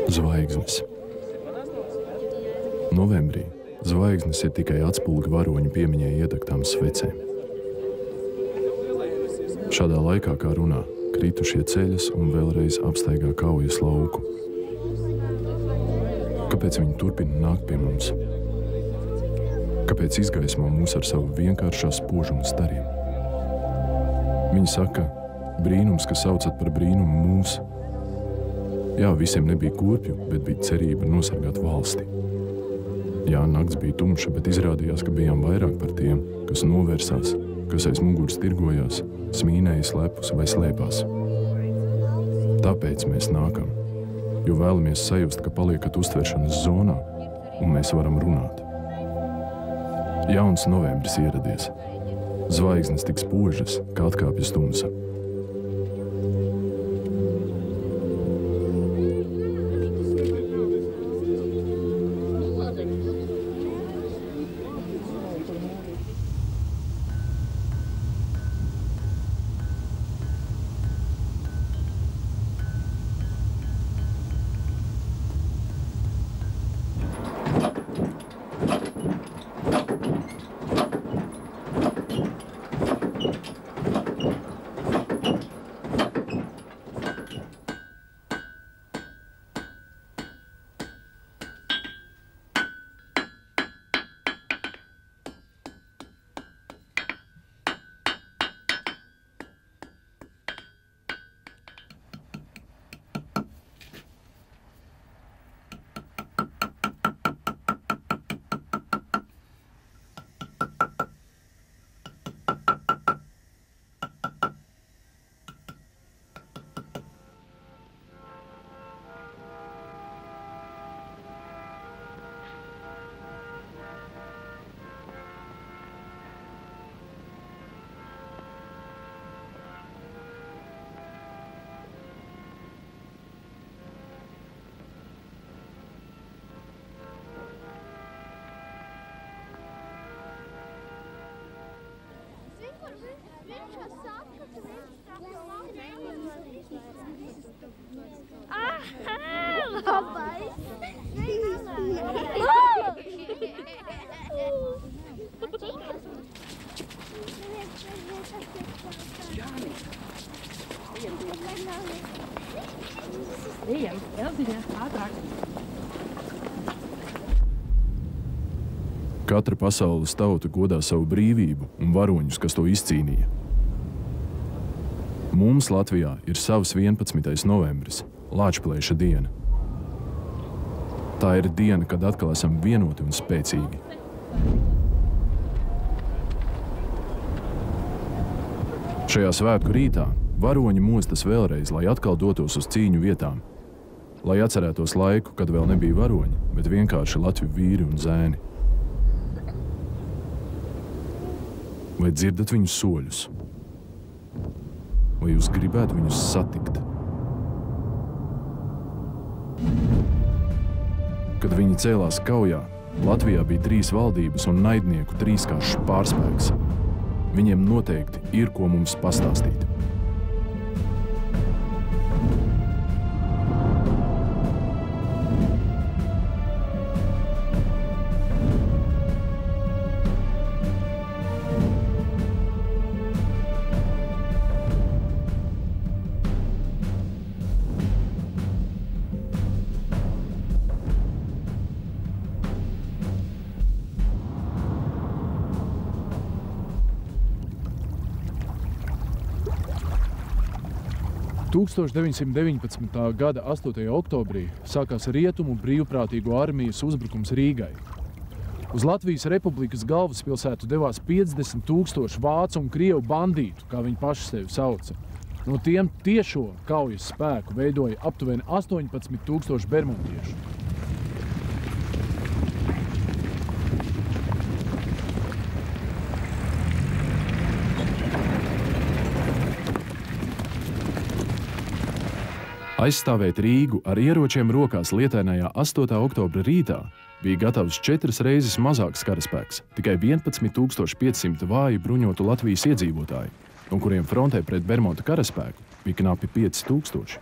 Zvaigznes. Novembrī zvaigznes ir tikai atspulgi varoņu piemiņai iedegtām svecēm. Šādā laikā, kā runā, kritušie ceļas un vēlreiz apstaigā kaujas lauku. Kāpēc viņi turpina nākt pie mums? Kāpēc izgaismo mūs ar savu vienkāršā spožuma stariem? Viņi saka, brīnums, ka saucat par brīnumu mūs. Jā, visiem nebija kurpju, bet bija cerība nosargāt valsti. Jā, nakts bija tumša, bet izrādījās, ka bijām vairāk par tiem, kas novērsās, kas aiz muguras tirgojās, smīnēja slepus vai slēpās. Tāpēc mēs nākam, jo vēlamies sajust, ka paliekat uztveršanas zonā, un mēs varam runāt. Jauns novembris ieradies. Zvaigznes tik spožas, kā atkāpjas tumsa. Katra pasaules tauta godā savu brīvību un varoņus, kas to izcīnīja. Mums Latvijā ir savs 11. novembris, Lāčplēša diena. Tā ir diena, kad atkal esam vienoti un spēcīgi. Šajā svētku rītā varoņi mostas vēlreiz, lai atkal dotos uz cīņu vietām, lai atcerētos laiku, kad vēl nebija varoņi, bet vienkārši Latviju vīri un zēni. Vai dzirdat viņus soļus? Vai jūs gribētu viņus satikt? Kad viņi cēlās kaujā, Latvijā bija 3 valdības un naidnieku 3-kāršs pārspēks. Viņiem noteikti ir ko mums pastāstīt. – 1919. gada 8. oktobrī sākās Rietumu brīvprātīgo armijas uzbrukums Rīgai. Uz Latvijas Republikas galvaspilsētu devās 50 000 vācu un krievu bandītu, kā viņi paši sevi sauca. No tiem tiešo kaujas spēku veidoja aptuveni 18 000 bermuntiešu. Aizstāvēt Rīgu ar ieročiem rokās lietainajā 8. oktobra rītā bija gatavs 4 reizes mazāks karaspēks, tikai 11 500 vāji bruņotu Latvijas iedzīvotāji. un kuriem frontē pret Bermonta karaspēku bija knapi 5000.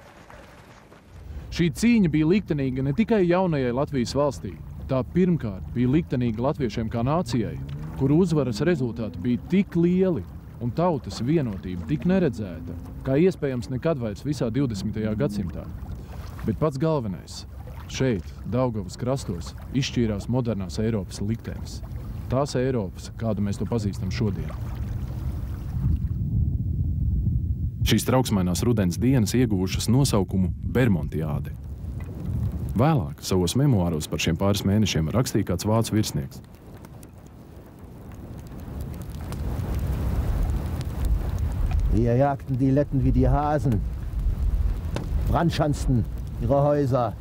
Šī cīņa bija liktenīga ne tikai jaunajai Latvijas valstī. Tā pirmkārt bija liktenīga latviešiem kā nācijai, kuru uzvaras rezultāti bija tik lieli un tautas vienotība tik neredzēta, kā iespējams nekad vairs visā 20. gadsimtā. Bet pats galvenais – šeit, Daugavas krastos, izšķīrās modernās Eiropas liktenis. Tās Eiropas, kādu mēs to pazīstam šodien. Šīs trauksmainās rudens dienas ieguvušas nosaukumu Bermontiāde. Vēlāk savos memoāros par šiem pāris mēnešiem rakstīja kāds vācu virsnieks. Wir jagten die Letten wie die Hasen, brandschanzten ihre Häuser.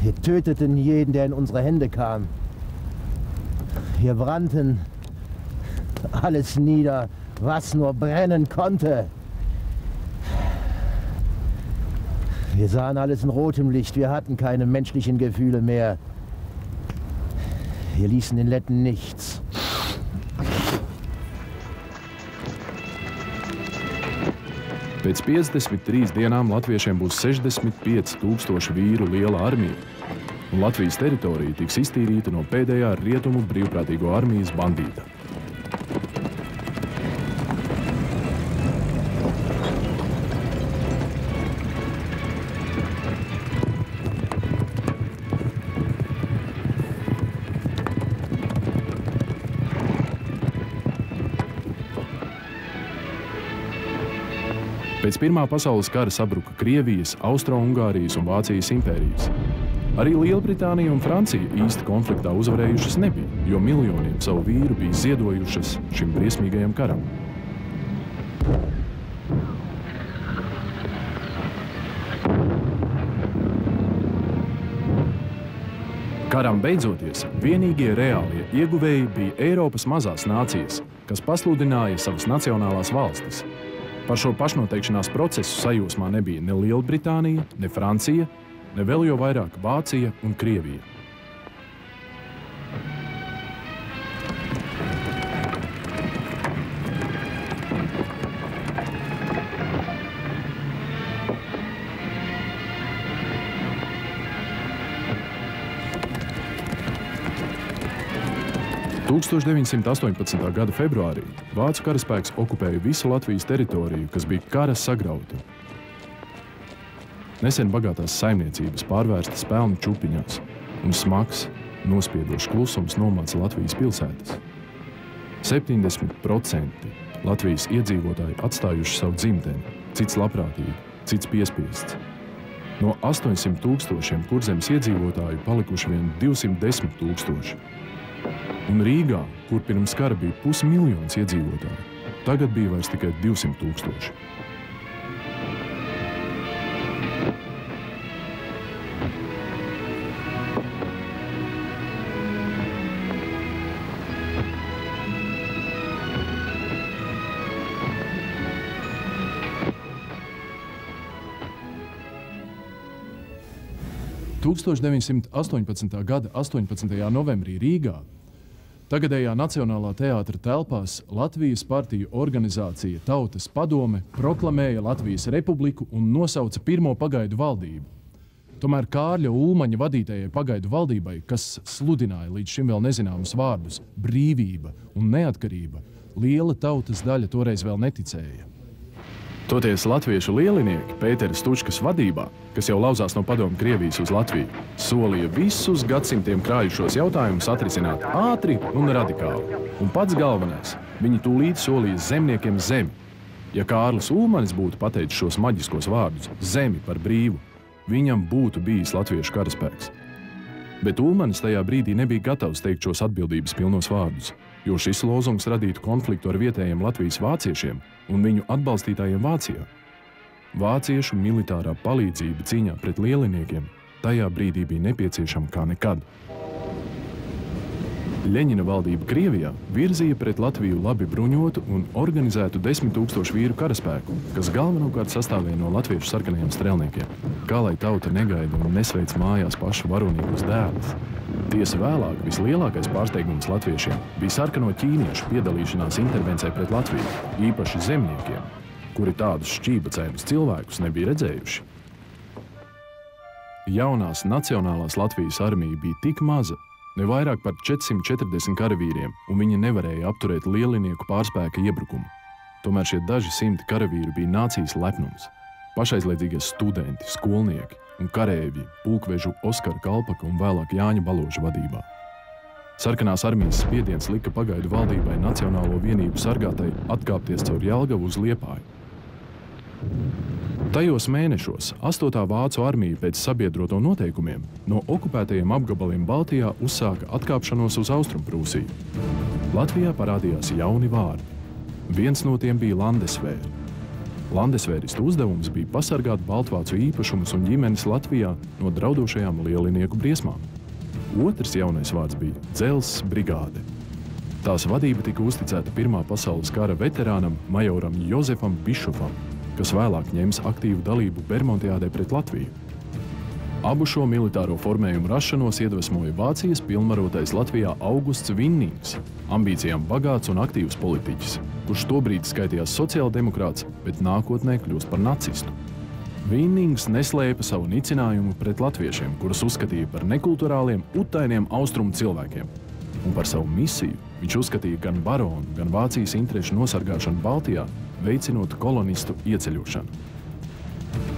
Wir töteten jeden, der in unsere Hände kam. Wir brannten alles nieder, was nur brennen konnte. Wir sahen alles in rotem Licht, wir hatten keine menschlichen Gefühle mehr. Wir ließen den Letten nichts. Pēc 53 dienām latviešiem būs 65 000 vīru liela armija, un Latvijas teritorija tiks iztīrīta no pēdējā rietumu brīvprātīgo armijas bandīta. Pēc Pirmā pasaules kara sabruka Krievijas, Austro-Ungārijas un Vācijas impērijas. Arī Lielbritānija un Francija īsti konfliktā uzvarējušas nebija, jo miljoniem savu vīru bija ziedojušas šim briesmīgajam karam. Karam beidzoties, vienīgie reālie ieguvēji bija Eiropas mazās nācijas, kas pasludināja savas nacionālās valstis. Par šo pašnoteikšanās procesu sajūsmā nebija ne Lielbritānija, ne Francija, ne vēl jo vairāk Vācija un Krievija. – 1918. gada februārī vācu karaspēks okupēja visu Latvijas teritoriju, kas bija kara sagrauta. Nesen bagātās saimniecības pārvērstas pelnu čupiņās, un smags, nospiedošs klusums nomāca Latvijas pilsētas. 70% Latvijas iedzīvotāji atstājuši savu dzimteni, cits labprātīgi, cits piespiests. No 800 000 Kurzemes iedzīvotāju palikuši vien 210 000. Un Rīgā, kur pirms kara bija 500 000 iedzīvotāju, tagad bija vairs tikai 200 000. – 1918. gada 18. novembrī Rīgā tagadējā Nacionālā teātra telpās Latvijas partiju organizācija Tautas padome proklamēja Latvijas republiku un nosauca pirmo pagaidu valdību. Tomēr Kārļa Ulmaņa vadītajai pagaidu valdībai, kas sludināja līdz šim vēl nezināmus vārdus brīvība un neatkarība, liela tautas daļa toreiz vēl neticēja. Toties latviešu lielinieki Pētera Stučkas vadībā, kas jau lauzās no padomu Krievijas uz Latviju, solīja visus gadsimtiem krājušos jautājumus atrisināt ātri un radikāli. Un pats galvenais, viņi tūlīt solīja zemniekiem zemi. Ja Kārlis Ulmanis būtu pateicis šos maģiskos vārdus zemi par brīvu, viņam būtu bijis latviešu karaspēks. Bet Ulmanis tajā brīdī nebija gatavs teikt šos atbildības pilnos vārdus, jo šis lozungs radītu konfliktu ar vietējiem Latvijas vāciešiem un viņu atbalstītājiem Vācijā. Vāciešu militārā palīdzība cīņā pret lieliniekiem tajā brīdī bija nepieciešama kā nekad. Ļeņina valdība Krievijā virzīja pret Latviju labi bruņotu un organizētu 10 000 vīru karaspēku, kas galvenokārt sastāvēja no latviešu sarkanajiem strelniekiem. Kā lai tauta negaida un nesveic mājās pašu varonīgos dēlus. Tiesa vēlāk vislielākais pārsteigums latviešiem bija sarkano ķīniešu piedalīšanās intervencē pret Latviju, īpaši zemniekiem, kuri tādus šķībacēnus cilvēkus nebija redzējuši. Jaunās Nacionālās Latvijas armija bija tik maza, ne vairāk par 440 karavīriem, un viņi nevarēja apturēt lielinieku pārspēka iebrukumu. Tomēr šie daži simti karavīri bija nācijas lepnums. Pašaizliedzīgie studenti, skolnieki un karēvji pulkvežu Oskara Kalpaka un vēlāk Jāņa Baloža vadībā. Sarkanās armijas spiediens lika pagaidu valdībai Nacionālo vienību sargātai atkāpties caur Jelgavu uz Liepāju. Tajos mēnešos 8. Vācu armija pēc sabiedroto noteikumiem no okupētajiem apgabaliem Baltijā uzsāka atkāpšanos uz Austrumprūsiju. Latvijā parādījās jauni vārdi. Viens no tiem bija Landesvēri. Landesvēristu uzdevums bija pasargāt baltvācu īpašumus un ģimenes Latvijā no draudošajām lielinieku briesmām. Otrs jaunais vārds bija Dzelzs brigāde. Tās vadība tika uzticēta Pirmā pasaules kara veterānam majoram Jozefam Bišofam, kas vēlāk ņems aktīvu dalību Bermontiādē pret Latviju. Abu šo militāro formējumu rašanos iedvesmoja Vācijas pilnvarotais Latvijā Augusts Vinnings, ambīcijām bagāts un aktīvs politiķis, kurš tobrīd skaitījās sociāldemokrāts, bet nākotnē kļūst par nacistu. Vinnings neslēpa savu nicinājumu pret latviešiem, kurus uzskatīja par nekulturāliem, utainiem austrumu cilvēkiem. Un par savu misiju viņš uzskatīja gan baronu, gan Vācijas interešu nosargāšanu Baltijā, veicinot kolonistu ieceļošanu.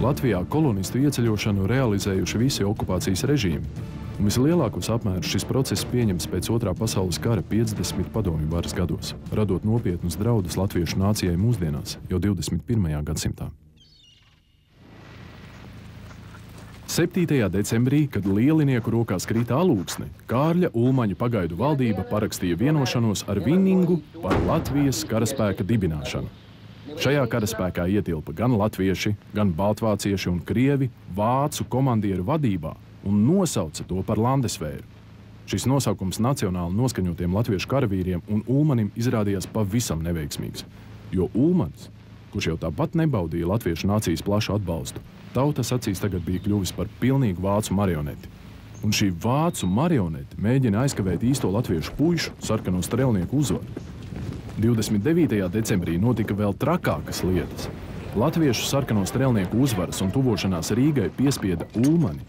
Latvijā kolonistu ieceļošanu realizējuši visi okupācijas režīmi, un vislielākos apmērus šis process pieņems pēc Otrā pasaules kara 50 padomju varas gados, radot nopietnus draudus latviešu nācijai mūsdienās jau 21. gadsimtā. 7. decembrī, kad lielinieku rokās krita alūksne, Kārļa Ulmaņa pagaidu valdība parakstīja vienošanos ar Vinningu par Latvijas karaspēka dibināšanu. Šajā karaspēkā ietilpa gan latvieši, gan baltvācieši un krievi vācu komandieru vadībā un nosauca to par Landesvēru. Šis nosaukums nacionāli noskaņotiem latviešu karavīriem un Ulmanim izrādījās pavisam neveiksmīgs, jo Ulmans, kurš jau tāpat nebaudīja latviešu nācijas plašu atbalstu, tautas acīs tagad bija kļuvis par pilnīgu vācu marioneti. Un šī vācu marioneti mēģina aizkavēt īsto latviešu puišu sarkano strelnieku uzvaru. 29. decembrī notika vēl trakākas lietas. Latviešu sarkano strelnieku uzvaras un tuvošanās Rīgai piespieda Ulmani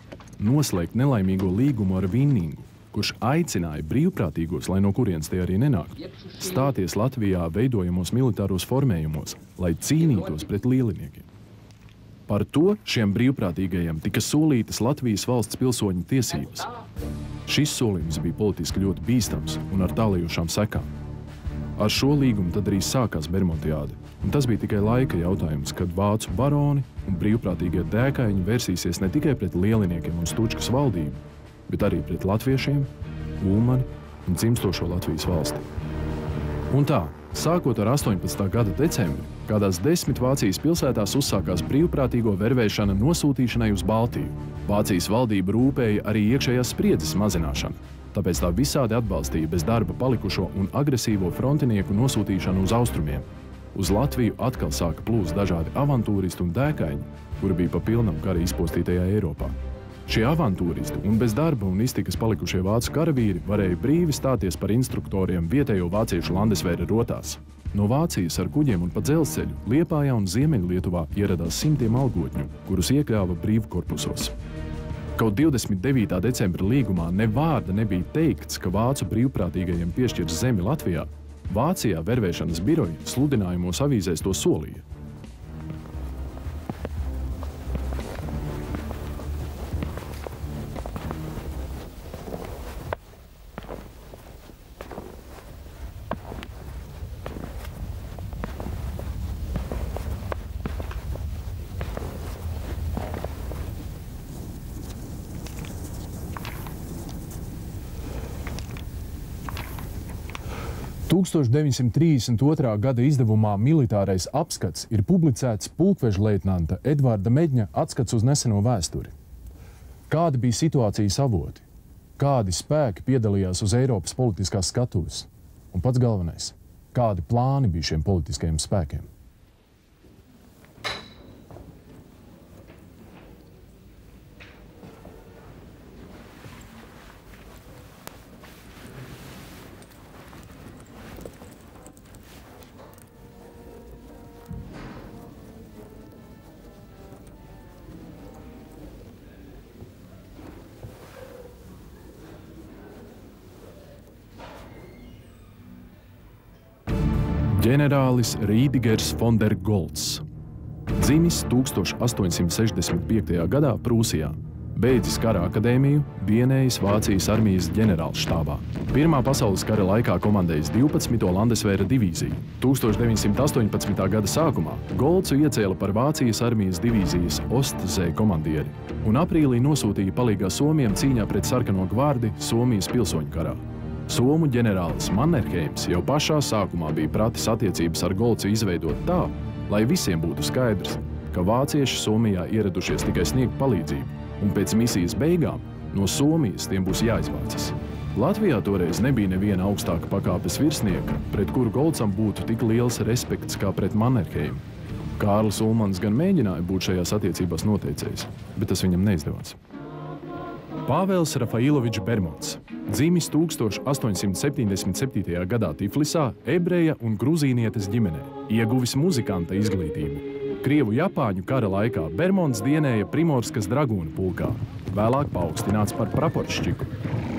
noslēgt nelaimīgo līgumu ar Vinningu, kurš aicināja brīvprātīgos, lai no kurienes tie arī nenāktu, stāties Latvijā veidojamos militāros formējumos, lai cīnītos pret lieliniekiem. Par to šiem brīvprātīgajiem tika solītas Latvijas valsts pilsoņu tiesības. Šis solījums bija politiski ļoti bīstams un ar tālējošām sekām. Ar šo līgumu tad arī sākās Bermontiāde, un tas bija tikai laika jautājums, kad vācu baroni un brīvprātīgie dēkaiņi versīsies ne tikai pret lieliniekiem un Stučkas valdību, bet arī pret latviešiem, Ulmani un dzimstošo Latvijas valsti. Un tā, sākot ar 18. gada decembri, kādās 10 Vācijas pilsētās uzsākās brīvprātīgo vervēšana nosūtīšanai uz Baltiju. Vācijas valdība rūpēja arī iekšējās spriedzes mazināšanu. Tāpēc tā visādi atbalstīja bez darba palikušo un agresīvo frontinieku nosūtīšanu uz austrumiem. Uz Latviju atkal sāka plūst dažādi avantūristi un dēkaiņi, kuri bija pa pilnam kara izpostītajā Eiropā. Šie avantūristi un bez darba un iztikas palikušie vācu karavīri varēja brīvi stāties par instruktoriem vietējo vāciešu Landesvēra rotās. No Vācijas ar kuģiem un pa dzelzceļu Liepājā un Ziemeļlietuvā ieradās simtiem algotņu, kurus iekļāva brīvkorpusos. Kaut 29. decembra līgumā ne vārda nebija teikts, ka vācu brīvprātīgajiem piešķirs zemi Latvijā. Vācijā vervēšanas biroji sludinājumos avīzēs to solīja. – 1932. gada izdevumā Militārais apskats ir publicēts pulkveža leitnanta Edvarda Meģņa atskats uz neseno vēsturi. Kāda bija situācijas avoti? Kādi spēki piedalījās uz Eiropas politiskās skatuves? Un pats galvenais, kādi plāni bija šiem politiskajiem spēkiem? Ģenerālis Rīdigers von der Goltz. Dzimis 1865. gadā Prūsijā. Beidzis kara akadēmiju, dienējis Vācijas armijas ģenerālštābā. Pirmā pasaules kara laikā komandējis 12. Landesvēra divīziju. 1918. gada sākumā Goltzu iecēla par Vācijas armijas divīzijas Ostzē komandieri un aprīlī nosūtīja palīgā Somijam cīņā pret sarkano gvardi Somijas pilsoņu karā. Somu ģenerālis Mannerheims jau pašā sākumā bija pratis attiecības ar Goltzu izveidot tā, lai visiem būtu skaidrs, ka vācieši Somijā ieradušies tikai sniegt palīdzību, un pēc misijas beigām no Somijas tiem būs jāizvācas. Latvijā toreiz nebija neviena augstāka pakāpes virsnieka, pret kuru Goltzam būtu tik liels respekts kā pret Mannerheimu. Kārlis Ulmans gan mēģināja būt šajās attiecībās noteicējs, bet tas viņam neizdevās. Pāvels Rafailovičs Bermonts, dzimis 1877. gadā Tiflisā, ebreja un gruzīnietes ģimenē, ieguvis muzikanta izglītību. Krievu-Japāņu kara laikā Bermonts dienēja Primorskas dragūnu pulkā, vēlāk paaugstināts par praporščiku.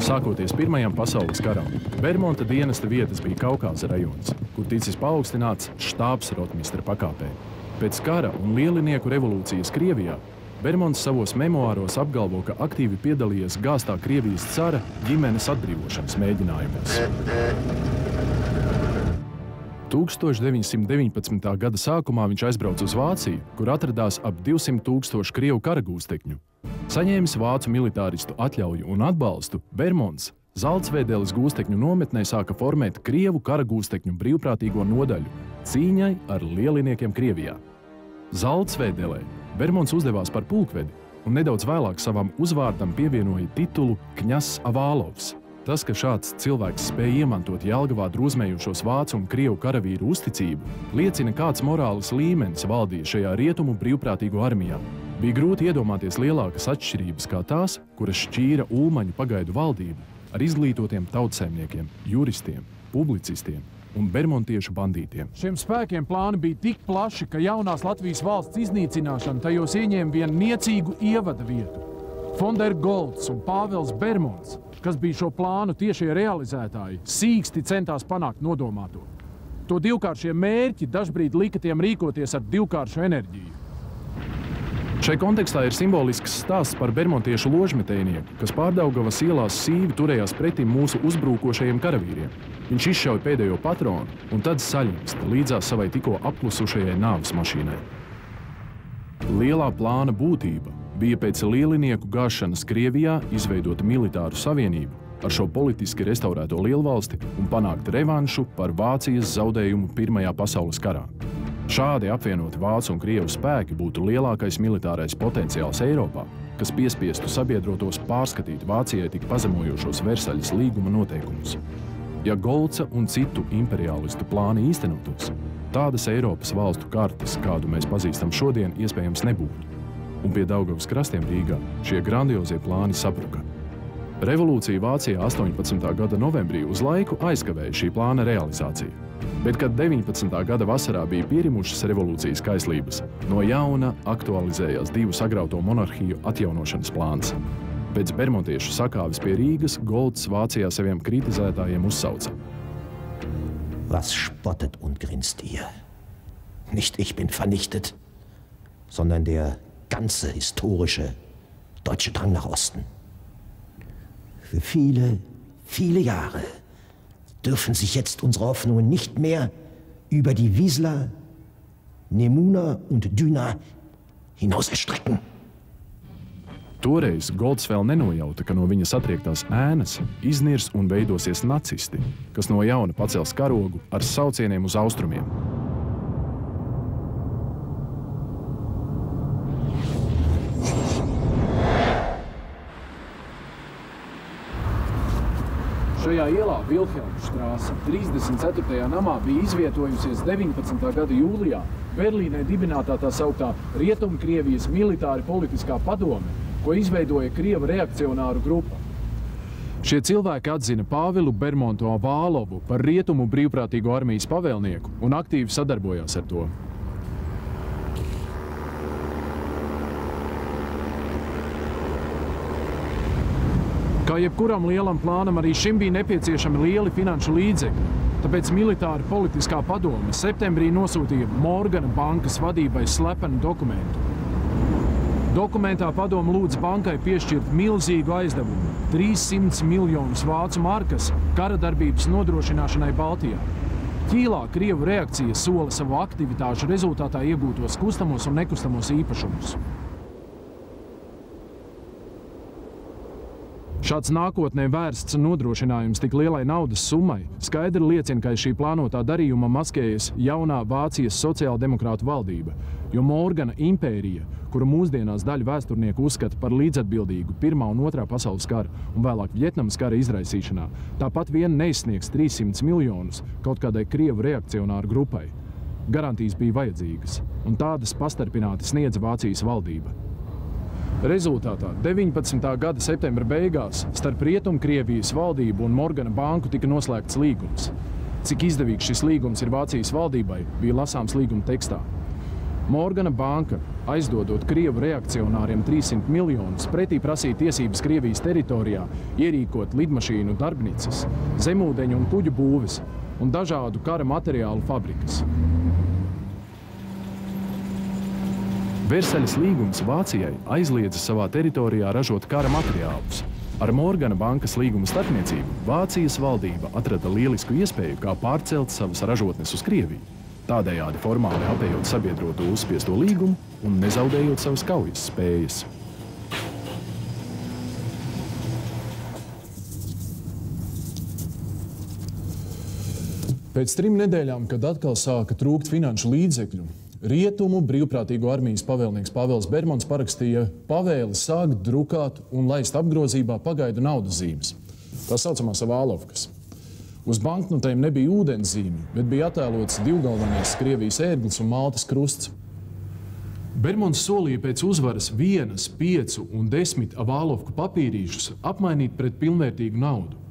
Sākoties Pirmajam pasaules karam, Bermonta dienesta vietas bija Kaukāza rajons, kur ticis paaugstināts štābsrotmistra pakāpē. Pēc kara un lielinieku revolūcijas Krievijā Bermonts savos memoāros apgalvo, ka aktīvi piedalījies gāztā Krievijas cara ģimenes atbrīvošanas mēģinājumos. 1919. gada sākumā viņš aizbrauca uz Vāciju, kur atradās ap 200 000 krievu karagūstekņu. Saņēmis vācu militāristu atļauju un atbalstu, Bermonts Zalcvēdeles gūstekņu nometnē sāka formēt krievu karagūstekņu brīvprātīgo nodaļu cīņai ar lieliniekiem Krievijā. Zalcvēdelē Bermonts uzdevās par pulkvedi un nedaudz vēlāk savam uzvārdam pievienoja titulu Kņazs Avālovs. Tas, ka šāds cilvēks spēja iemantot Jelgavā drūzmējušos vācu un krievu karavīru uzticību, liecina, kāds morāles līmenis valdīja šajā rietumu brīvprātīgo armijā. Bija grūti iedomāties lielākas atšķirības kā tās, kuras šķīra Ulmaņu pagaidu valdību ar izglītotiem tautsaimniekiem, juristiem, publicistiem un bermontiešu bandītiem. Šiem spēkiem plāni bija tik plaši, ka jaunās Latvijas valsts iznīcināšana tajos ieņēma vienu niecīgu ievada vietu. Von der Goltz un Pāvels Bermonts, kas bija šo plānu tiešie realizētāji, sīksti centās panākt nodomāto. To divkāršie mērķi dažbrīd lika tiem rīkoties ar divkāršu enerģiju. Šai kontekstā ir simbolisks stāsts par bermontiešu ložmetējnieku, kas Pārdaugavas ielās sīvi turējās pretim mūsu uzbrukošajiem karavīriem. Viņš izšauj pēdējo patronu un tad saļimst līdzās savai tikko apklusušajai nāves mašīnai. Lielā plāna būtība bija pēc lielinieku gāšanas Krievijā izveidot militāru savienību ar šo politiski restaurēto lielvalsti un panākt revanšu par Vācijas zaudējumu Pirmajā pasaules karā. Šādi apvienoti vācu un krievu spēki būtu lielākais militārais potenciāls Eiropā, kas piespiestu sabiedrotos pārskatīt Vācijai tik pazemojošos Versaļas līguma noteikumus. Ja Goltza un citu imperialistu plāni īstenotos, tādas Eiropas valstu kartes, kādu mēs pazīstam šodien, iespējams nebūtu. Un pie Daugavas krastiem Rīgā šie grandiozie plāni sabruka. Revolūcija Vācijā 18. gada novembrī uz laiku aizkavēja šī plāna realizāciju. Bet, kad 19. gada vasarā bija pierimušas revolūcijas kaislības, no jauna aktualizējās divu sagrauto monarhiju atjaunošanas plāns. Pēc bermontiešu sakāves pie Rīgas Goltz Vācijā saviem kritizētājiem uzsauca: Was spottet und grinst ihr? Nicht ich bin vernichtet, sondern der ganze historische deutsche Drang nach Osten. Für viele, viele Jahre dürfen sich jetzt unsere Hoffnungen nicht mehr über die Wisla, Nemuna und Düna hinaus erstrecken. Toreiz Goltz vēl nenojauta, ka no viņa satriektās ēnas iznirs un veidosies nacisti, kas no jauna pacels karogu ar saucieniem uz austrumiem. Šajā ielā Vilhelmstrāse 34. namā bija izvietojusies 19. gada jūlijā Berlīnē dibinātā tā sauktā Rietumkrievijas militāri politiskā padome, ko izveidoja Krievu reakcionāru grupa. Šie cilvēki atzina Pāvilu Bermontu Avālovu par Rietumu brīvprātīgo armijas pavēlnieku un aktīvi sadarbojās ar to. Kā jebkuram lielam plānam, arī šim bija nepieciešami lieli finanšu līdzekļi. Tāpēc militāra politiskā padome septembrī nosūtīja Morgana bankas vadībai slepenu dokumentu. Dokumentā padome lūdz bankai piešķirt milzīgu aizdevumu – 300 miljonus vācu markas kara darbības nodrošināšanai Baltijā. Ķīlā Krievu reakcija sola savu aktivitāšu rezultātā iegūtos kustamos un nekustamos īpašumus. Šāds nākotnē vērsts nodrošinājums tik lielai naudas summai skaidri liecina, ka šī plānotā darījuma maskējas jaunā Vācijas sociāldemokrātu valdība, jo Morgana impērija, kuru mūsdienās daļa vēsturnieku uzskata par līdzatbildīgu Pirmā un Otrā pasaules kara un vēlāk Vjetnamas kara izraisīšanā, tāpat vien neizsniegs 300 miljonus kaut kādai Krievu reakcionāru grupai. Garantijas bija vajadzīgas, un tādas pastarpināti sniedza Vācijas valdība. Rezultātā 19. gada septembra beigās starp Rietumkrievijas valdību un Morgana banku tika noslēgts līgums. Cik izdevīgs šis līgums ir Vācijas valdībai, bija lasāms līguma tekstā. Morgana banka, aizdodot Krievu reakcionāriem 300 miljonus, pretī prasīja tiesības Krievijas teritorijā ierīkot lidmašīnu darbnīcas, zemūdeņu un kuģu būves un dažādu kara materiālu fabrikas. Versaļas līgums Vācijai aizliedza savā teritorijā ražot kara materiālus. Ar Morgana bankas līguma starpniecību Vācijas valdība atrada lielisku iespēju, kā pārcelt savas ražotnes uz Krieviju, tādējādi formāli apējot sabiedroto uzspiesto līgumu un nezaudējot savas kaujas spējas. Pēc 3 nedēļām, kad atkal sāka trūkt finanšu līdzekļu, Rietumu brīvprātīgo armijas pavēlnieks Pavels Bermons parakstīja pavēli sākt drukāt un laist apgrozībā pagaidu naudas zīmes, tā saucamās avālovkas. Uz banknotēm nebija ūdenszīmju, bet bija attēlots divgalvenais Krievijas ērglis un Maltas krusts. Bermons solīja pēc uzvaras 1, 5 un 10 avālovku papīrīšus apmainīt pret pilnvērtīgu naudu.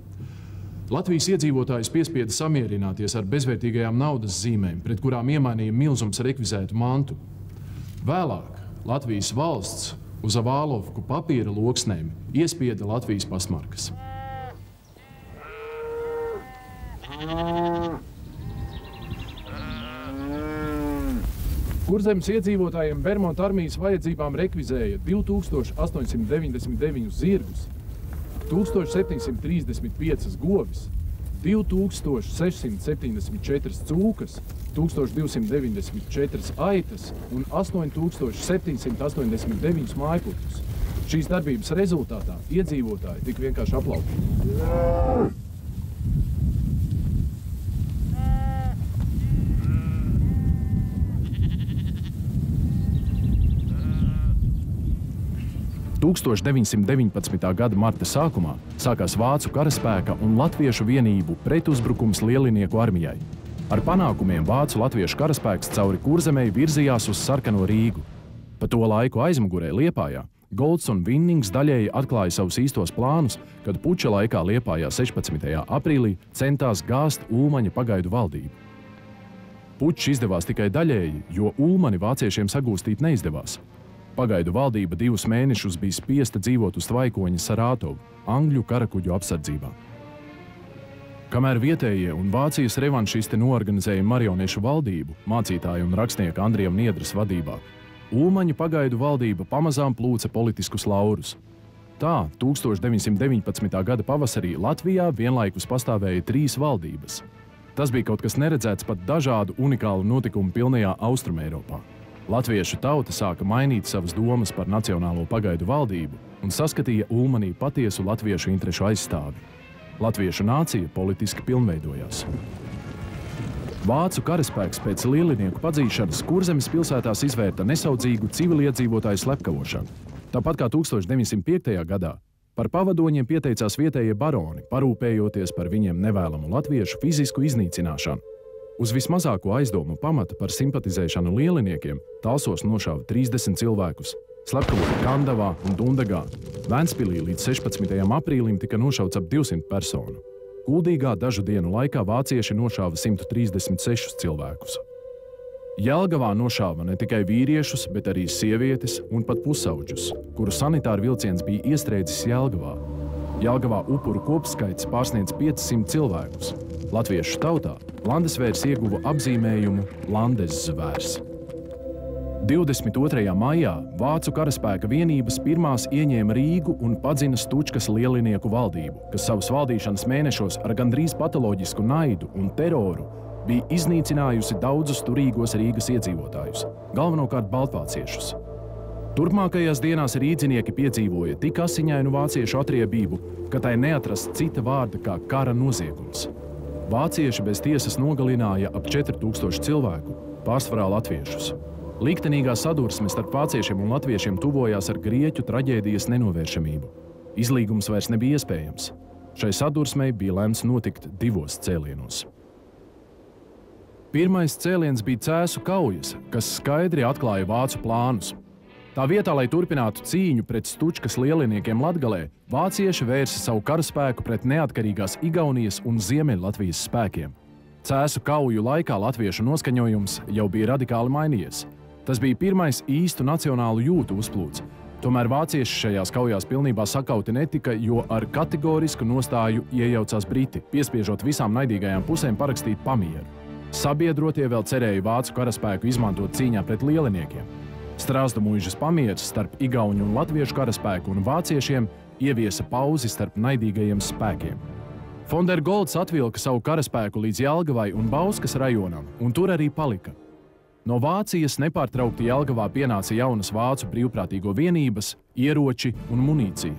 Latvijas iedzīvotājus piespieda samierināties ar bezvērtīgajām naudas zīmēm, pret kurām iemainīja milzums rekvizētu mantu. Vēlāk Latvijas valsts uz avālovku papīra loksnēm iespieda Latvijas pasmarkas. Kurzemes iedzīvotājiem Bermonta armijas vajadzībām rekvizēja 2899 zirgus, 1735 govis, 2674 cūkas, 1294 aitas un 8789 mājputnus. Šīs darbības rezultātā iedzīvotāji tika vienkārši aplaupīti. 1919. gada marta sākumā sākās vācu karaspēka un latviešu vienību pretuzbrukums Lielinieku armijai. Ar panākumiem vācu latviešu karaspēks cauri Kurzemei virzījās uz Sarkano Rīgu. Pa to laiku aizmugurē Liepājā Golds un Vinnings daļēji atklāja savus īstos plānus, kad puča laikā Liepājā 16. aprīlī centās gāzt Ulmaņa pagaidu valdību. Pučs izdevās tikai daļēji, jo Ulmani vāciešiem sagūstīt neizdevās. Pagaidu valdība 2 mēnešus bija spiesta dzīvot uz Tvaikoņa Sarātovu, Angļu karakuģu apsardzībā. Kamēr vietējie un Vācijas revanšisti noorganizēja marionešu valdību, mācītāju un rakstnieka Andrija Niedras vadībā, Ulmaņa pagaidu valdība pamazām plūca politiskus laurus. Tā 1919. gada pavasarī Latvijā vienlaikus pastāvēja 3 valdības. Tas bija kaut kas neredzēts pat dažādu unikālu notikumu pilnajā Austrumeiropā. Latviešu tauta sāka mainīt savas domas par nacionālo pagaidu valdību un saskatīja Ulmanī patiesu latviešu interešu aizstāvi. Latviešu nācija politiski pilnveidojās. Vācu karaspēks pēc Lielinieku padzīšanas Kurzemes pilsētās izvērta nesaudzīgu civiliedzīvotāju slepkavošanu. Tāpat kā 1905. gadā par pavadoņiem pieteicās vietējie baroni, parūpējoties par viņiem nevēlamu latviešu fizisku iznīcināšanu. Uz vismazāko aizdomu pamata par simpatizēšanu Lieliniekiem Talsos nošāva 30 cilvēkus, slepkavoja Kandavā un Dundagā. Ventspilī līdz 16. aprīlim tika nošauts ap 200 personu. Kuldīgā dažu dienu laikā vācieši nošāva 136 cilvēkus. Jelgavā nošāva ne tikai vīriešus, bet arī sievietes un pat pusauģus, kuru sanitāru vilciens bija iestrēdzis Jelgavā. Jelgavā upuru kopskaits pārsniedz 500 cilvēkus. Latviešu tautā landesvērs ieguva apzīmējumu landeszvērs. 22. maijā vācu karaspēka vienības pirmās ieņēma Rīgu un padzina Stučkas lielinieku valdību, kas savus valdīšanas mēnešos ar gandrīz patoloģisku naidu un teroru bija iznīcinājusi daudzus turīgos Rīgas iedzīvotājus, galvenokārt baltvāciešus. Turpmākajās dienās rīdzinieki piedzīvoja tik asiņainu vāciešu atriebību, ka tai neatrast cita vārda kā kara noziegums. Vācieši bez tiesas nogalināja ap 4000 cilvēku, pārsvarā latviešus. Liktenīgā sadursme starp vāciešiem un latviešiem tuvojās ar grieķu traģēdijas nenovēršamību. Izlīgums vairs nebija iespējams. Šai sadursmei bija lemts notikt 2 cēlienos. Pirmais cēliens bija Cēsu kaujas, kas skaidri atklāja vācu plānus. Tā vietā, lai turpinātu cīņu pret Stučkas lieliniekiem Latgalē, vācieši vērsa savu karaspēku pret neatkarīgās Igaunijas un Ziemeļlatvijas spēkiem. Cēsu kauju laikā latviešu noskaņojums jau bija radikāli mainījies. Tas bija pirmais īstu nacionālu jūtu uzplūds. Tomēr vācieši šajās kaujās pilnībā sakauti netika, jo ar kategorisku nostāju iejaucās Briti, piespiežot visām naidīgajām pusēm parakstīt pamieru. Sabiedrotie vēl cerēja vācu karaspēku izmantot cīņā pret lieliniekiem. Strāzdu muižas pamieris starp igauņu un latviešu karaspēku un vāciešiem ieviesa pauzi starp naidīgajiem spēkiem. Von der Goltz atvilka savu karaspēku līdz Jelgavai un Bauskas rajonam, un tur arī palika. No Vācijas nepārtraukti Jelgavā pienāca jaunas vācu brīvprātīgo vienības, ieroči un munīcija.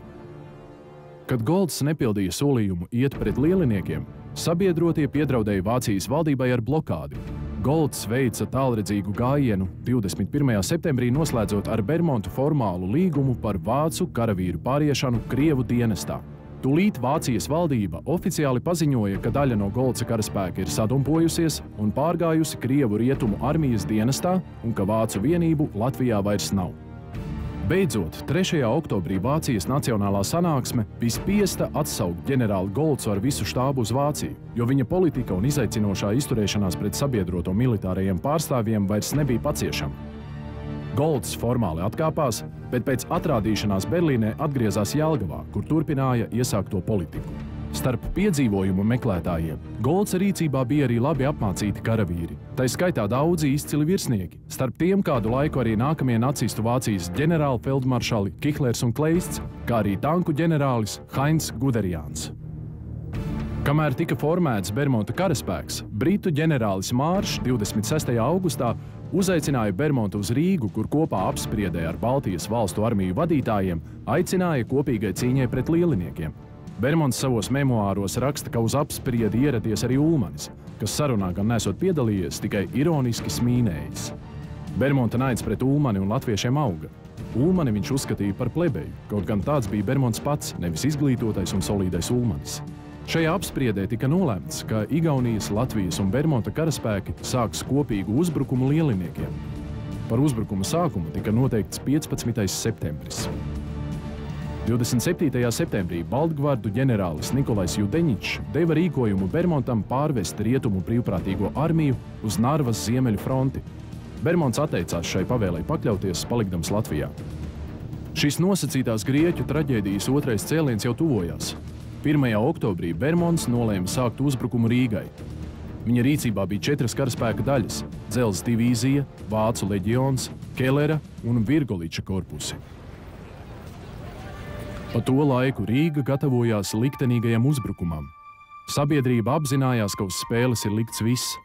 Kad Goltz nepildīja solījumu iet pret lieliniekiem, sabiedrotie piedraudēja Vācijas valdībai ar blokādi. Goltz veica tālredzīgu gājienu 21. septembrī noslēdzot ar Bermontu formālu līgumu par vācu karavīru pāriešanu Krievu dienestā. Tūlīt Vācijas valdība oficiāli paziņoja, ka daļa no Goltza karaspēka ir sadumpojusies un pārgājusi Krievu rietumu armijas dienestā un ka vācu vienību Latvijā vairs nav. Beidzot, 3. oktobrī Vācijas Nacionālā sanāksme bija spiesta atsaukt ģenerāli Goltzu ar visu štābu uz Vāciju, jo viņa politika un izaicinošā izturēšanās pret sabiedroto militārajiem pārstāvjiem vairs nebija paciešama. Goltz formāli atkāpās, bet pēc atrādīšanās Berlīnē atgriezās Jelgavā, kur turpināja iesākto politiku. Starp piedzīvojumu meklētājiem Goltza rīcībā bija arī labi apmācīti karavīri, tai skaitā daudzi izcili virsnieki, starp tiem kādu laiku arī nākamie nacistu Vācijas ģenerālfeldmaršali Kihlers un Kleists, kā arī tanku ģenerālis Heinz Guderians. Kamēr tika formēts Bermonta karaspēks, britu ģenerālis Māršs 26. augustā uzaicināja Bermontu uz Rīgu, kur kopā apspriedē ar Baltijas valstu armiju vadītājiem aicināja kopīgai cīņai pret lieliniekiem. Bermonts savos memoāros raksta, ka uz apspriedi ieradies arī Ulmanis, kas sarunā gan nesot piedalījies, tikai ironiski smīnējis. Bermonta naids pret Ulmani un latviešiem auga. Ulmani viņš uzskatīja par plebeju, kaut gan tāds bija Bermonts pats, nevis izglītotais un solīdais Ulmanis. Šajā apspriedē tika nolēmts, ka Igaunijas, Latvijas un Bermonta karaspēki sāks kopīgu uzbrukumu lieliniekiem. Par uzbrukuma sākumu tika noteikts 15. septembris. 27. septembrī Baltgvardu ģenerālis Nikolais Judeņičs deva rīkojumu Bermontam pārvest rietumu brīvprātīgo armiju uz Narvas ziemeļu fronti. Bermonts atteicās šai pavēlei pakļauties, palikdams Latvijā. Šīs nosacītās grieķu traģēdijas otrais cēliens jau tuvojās. 1. oktobrī Bermonts nolēma sākt uzbrukumu Rīgai. Viņa rīcībā bija 4 karaspēka daļas – Dzelzs divīzija, Vācu leģions, Kellera un Virgoliča korpusi. Pa to laiku Rīga gatavojās liktenīgajam uzbrukumam. Sabiedrība apzinājās, ka uz spēles ir likts viss.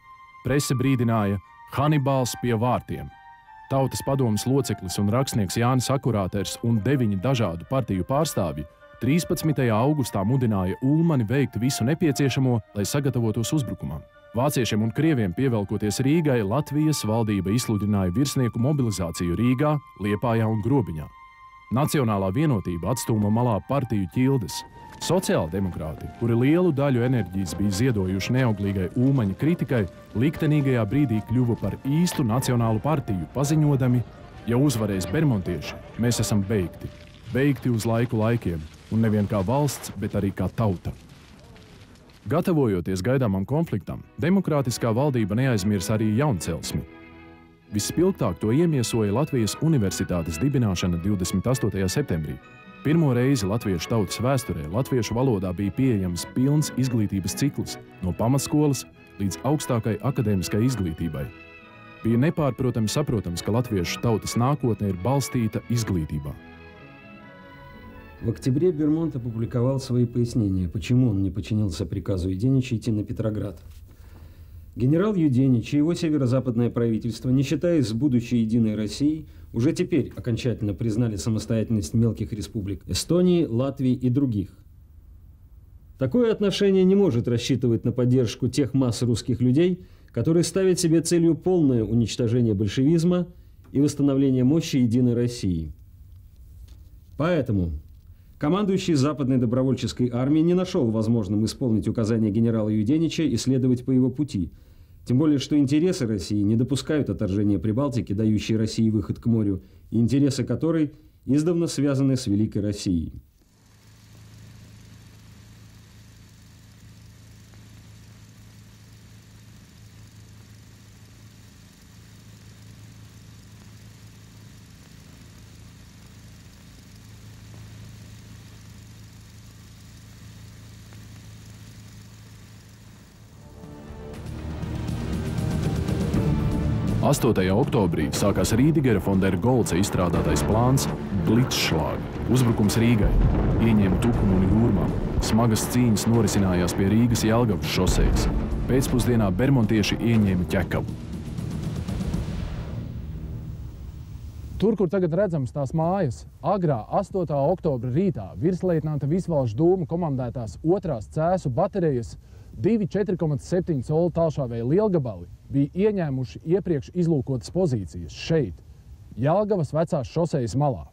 Prese brīdināja – Hanibāls pie vārtiem. Tautas padomes loceklis un rakstnieks Jānis Akurāters un 9 dažādu partiju pārstāvji 13. augustā mudināja Ulmani veikt visu nepieciešamo, lai sagatavotos uzbrukumam. Vāciešiem un krieviem pievelkoties Rīgai, Latvijas valdība izsludināja virsnieku mobilizāciju Rīgā, Liepājā un Grobiņā. Nacionālā vienotība atstūma malā partiju ķildes. Sociāldemokrāti, kuri lielu daļu enerģijas bija ziedojuši neauglīgai Ulmaņa kritikai, liktenīgajā brīdī kļuva par īstu nacionālu partiju, paziņodami, ja uzvarēs bermontieši, mēs esam beigti. Beigti uz laikiem, un nevien kā valsts, bet arī kā tauta. Gatavojoties gaidāmam konfliktam, demokrātiskā valdība neaizmirs arī jauncelsmi. Vispilgtāk to iemiesoja Latvijas universitātes dibināšana 28. septembrī. Pirmo reizi latviešu tautas vēsturē latviešu valodā bija pieejams pilns izglītības cikls no pamatskolas līdz augstākai akadēmiskai izglītībai. Bija nepārprotami saprotams, ka latviešu tautas nākotne ir balstīta izglītībā. В октябре Бермонт опубликовал свои пояснения, почему он не подчинился приказу Юденича идти на Петроград. Генерал Юденич и его северо-западное правительство, не считаясь с будущей единой Россией, уже теперь окончательно признали самостоятельность мелких республик Эстонии, Латвии и других. Такое отношение не может рассчитывать на поддержку тех масс русских людей, которые ставят себе целью полное уничтожение большевизма и восстановление мощи единой России. Поэтому командующий Западной добровольческой армией не нашел возможным исполнить указания генерала Юденича и следовать по его пути. Тем более, что интересы России не допускают отторжения Прибалтики, дающей России выход к морю, и интересы которой издавна связаны с Великой Россией. Oktobrī sākās Rīdigera von der Goltza izstrādātais plāns Blitzschlag – uzbrukums Rīgai, ieņēma Tukumu un Jūrmalu. Smagas cīņas norisinājās pie Rīgas Jelgavas šosejas. Pēcpusdienā bermontieši ieņēma Ķekavu. Tur, kur tagad redzams tās mājas, agrā 8. oktobra rītā virsleitnanta Visvalša Dūma komandētās 2. cēsu baterijas 2,4,7 colu tālšāvēja lielgabali bija ieņēmuši iepriekš izlūkotas pozīcijas šeit, Jelgavas vecās šosejas malā.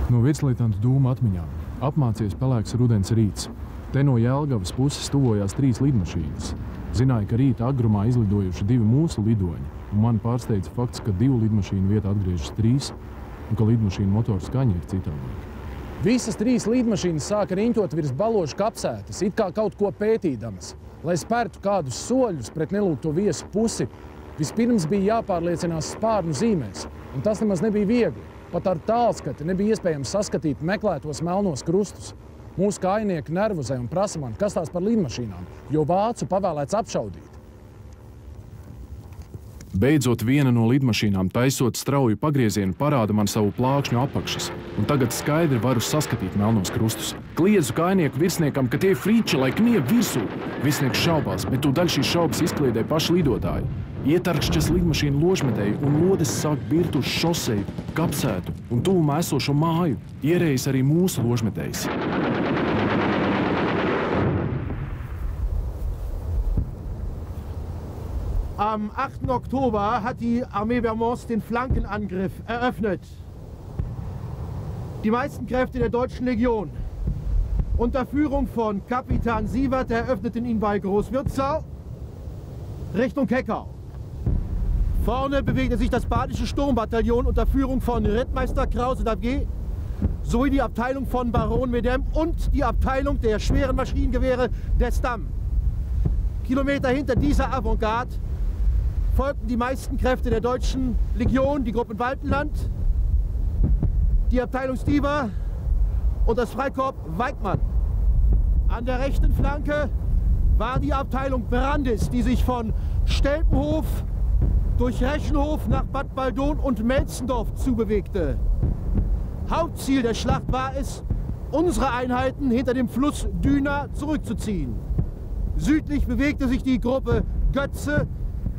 No virsleitnanta Dūma atmiņām apmācies pelēks rudens rīts. Te no Jelgavas puses tuvojās 3 lidmašīnas. Zināja, ka rīta agrumā izlidojuši 2 mūsu lidoņi, un mani pārsteidza fakts, ka 2 lidmašīnu vietā atgriežas 3, un ka lidmašīnu motora skaņa ir citādāka. Visas 3 lidmašīnas sāka riņķot virs baložu kapsētas, it kā kaut ko pētīdamas. Lai spērtu kādus soļus pret nelūgto viesu pusi, vispirms bija jāpārliecinās spārnu zīmēs, un tas nemaz nebija viegli. Pat ar tālskati nebija iespējams saskatīt meklētos melnos krustus. Mūsu kājnieki nervozē un prasa man, kas tās par lidmašīnām, jo vācu pavēlēts apšaudīt. Beidzot, viena no lidmašīnām taisot strauju pagriezienu parāda man savu plākšņu apakšas, un tagad skaidri varu saskatīt melnos krustus. Kliedzu kājnieku virsniekam, ka tie friči, lai knieb virsū. Virsnieks šaubās, bet tūdaļ šīs šaubas izkliedē paši lidotāji. Ietarkšķas lidmašīnu ložmetēju un lodes sāk birt uz šoseju, kapsētu un tuvumā esošo māju. Ierējis arī mūsu ložmetējs. Am 8. Oktober hat die Armee Vermonts den Flankenangriff eröffnet. Die meisten Kräfte der Deutschen Legion unter Führung von Kapitän Sievert eröffneten ihn bei Großwürzau Richtung Keckau. Vorne bewegte sich das Badische Sturmbataillon unter Führung von Rittmeister Krause d'Avier sowie die Abteilung von Baron Medem und die Abteilung der schweren Maschinengewehre des Damm. Kilometer hinter dieser Avantgarde folgten die meisten Kräfte der Deutschen Legion, die Gruppen Waltenland, die Abteilung Stieber und das Freikorps Weigmann. An der rechten Flanke war die Abteilung Brandis, die sich von Stelpenhof durch Reschenhof nach Bad Baldon und Melzendorf zubewegte. Hauptziel der Schlacht war es, unsere Einheiten hinter dem Fluss Düna zurückzuziehen. Südlich bewegte sich die Gruppe Götze,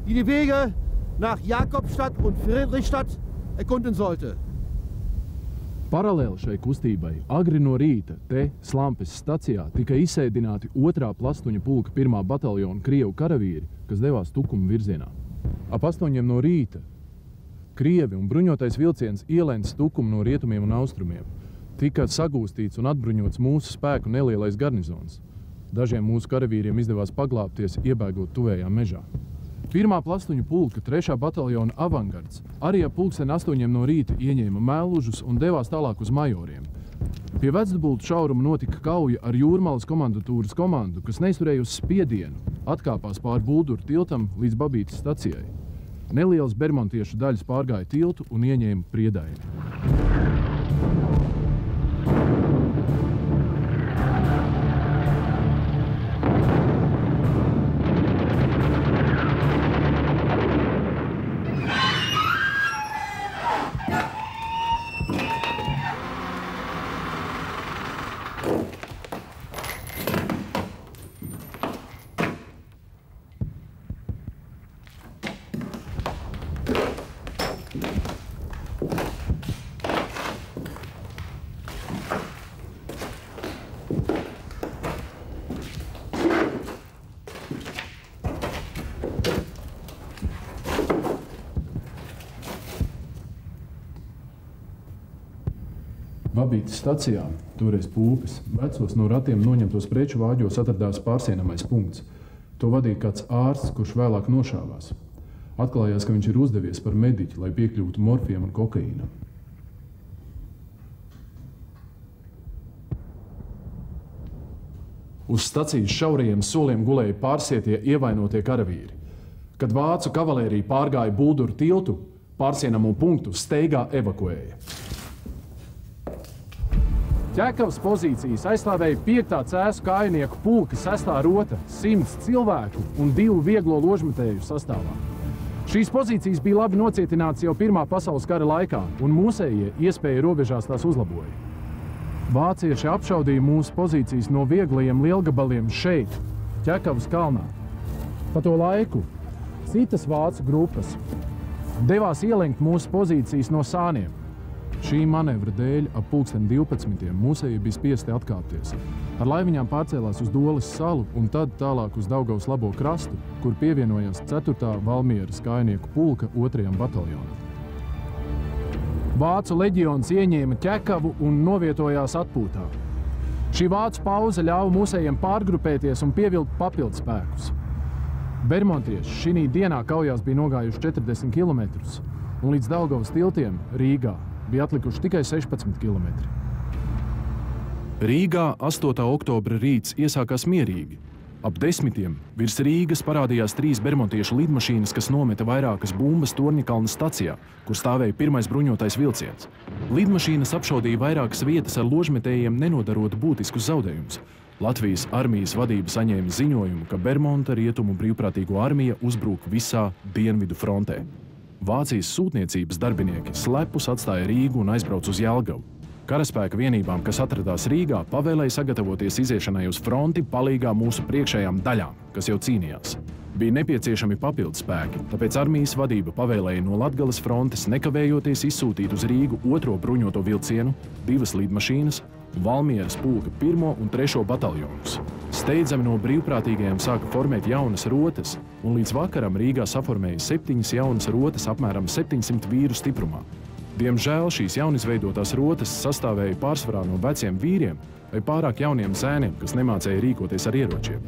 die die Wege nach Jakobstadt und Friedrichstadt erkunden sollte. Paralēli šai kustībai agri no rīta te Slampes stacijā tika izsēdināti 2. plastuņa pulka 1. bataljona krievu karavīri, kas devās Tukuma virzienā. Ap 8 no rīta krievi un bruņotais vilciens ielēns Tukumu no rietumiem un austrumiem. Tika sagūstīts un atbruņots mūsu spēku nelielais garnizons. Dažiem mūsu karavīriem izdevās paglāpties, iebēgot tuvējā mežā. 1. plastuņu pulka 3. bataljona avangards arī ap 8 no rīta ieņēma Mēlužus un devās tālāk uz Majoriem. Pie Vecdubultu šauruma notika kauja ar Jūrmalas komandatūras komandu, kas neizturēja uz spiedienu, atkāpās pāri Bulduru tiltam līdz Babītes stacijai. Nelielas bermontiešu daļas pārgāja tiltu un ieņēma Priedaini. Babītes stacijā, toreiz Pūpes, vecos no ratiem noņemtos preču vāģos atradās pārsienamais punkts. To vadīja kāds ārsts, kurš vēlāk nošāvās. Atklājās, ka viņš ir uzdevies par mediķi, lai piekļūtu morfijam un kokaīnam. Uz stacijas šaurajiem soliem gulēja pārsietie ievainotie karavīri. Kad vācu kavalērija pārgāja Bulduru tiltu, pārsienamo punktu steigā evakuēja. Ķekavas pozīcijas aizstāvēja 5. cēsu kājnieku pulka 6. rota, 100 cilvēku un 2 vieglo ložmetēju sastāvā. Šīs pozīcijas bija labi nocietināts jau Pirmā pasaules kara laikā, un mūsējie iespēja robežās tās uzlaboja. Vācieši apšaudīja mūsu pozīcijas no vieglajiem lielgabaliem šeit, Ķekavas kalnā. Pa to laiku citas vācu grupas devās ielenkt mūsu pozīcijas no sāniem. Šī manevra dēļ ap 12. mūsēji bija spiesti atkāpties. Ar laiviņām pārcēlās uz Doles salu un tad tālāk uz Daugavas labo krastu, kur pievienojās 4. Valmieras kājnieku pulka 2. bataljonam. Vācu leģions ieņēma Ķekavu un novietojās atpūtā. Šī vācu pauze ļāva mūsējiem pārgrupēties un pievilkt papildu spēkus. Bermontieši šī dienā kaujās bija nogājuši 40 km, un līdz Daugavas tiltiem Rīgā bija atlikuši tikai 16 km. Rīgā 8. oktobra rīts iesākās mierīgi. Ap 10. virs Rīgas parādījās 3 bermontiešu lidmašīnas, kas nometa vairākas bumbas Torņakalna stacijā, kur stāvēja 1. bruņotais vilciens. Lidmašīnas apšaudīja vairākas vietas ar ložmetējiem, nenodarot būtiskus zaudējumus. Latvijas armijas vadība saņēma ziņojumu, ka Bermonta rietumu brīvprātīgo armija uzbrūk visā dienvidu frontē. Vācijas sūtniecības darbinieki slepus atstāja Rīgu un aizbrauca uz Jelgavu. Karaspēka vienībām, kas atradās Rīgā, pavēlēja sagatavoties iziešanai uz fronti palīgā mūsu priekšējām daļām, kas jau cīnījās. Bija nepieciešami papildu spēki, tāpēc armijas vadība pavēlēja no Latgales frontes nekavējoties izsūtīt uz Rīgu 2. bruņoto vilcienu, 2 lidmašīnas, Valmieras pulka 1. un 3. bataljonus. Steidzami no brīvprātīgajiem sāka formēt jaunas rotas, un līdz vakaram Rīgā saformēja 7 jaunas rotas apmēram 700 vīru stiprumā. Diemžēl šīs jaunizveidotās rotas sastāvēja pārsvarā no veciem vīriem vai pārāk jauniem zēniem, kas nemācēja rīkoties ar ieročiem.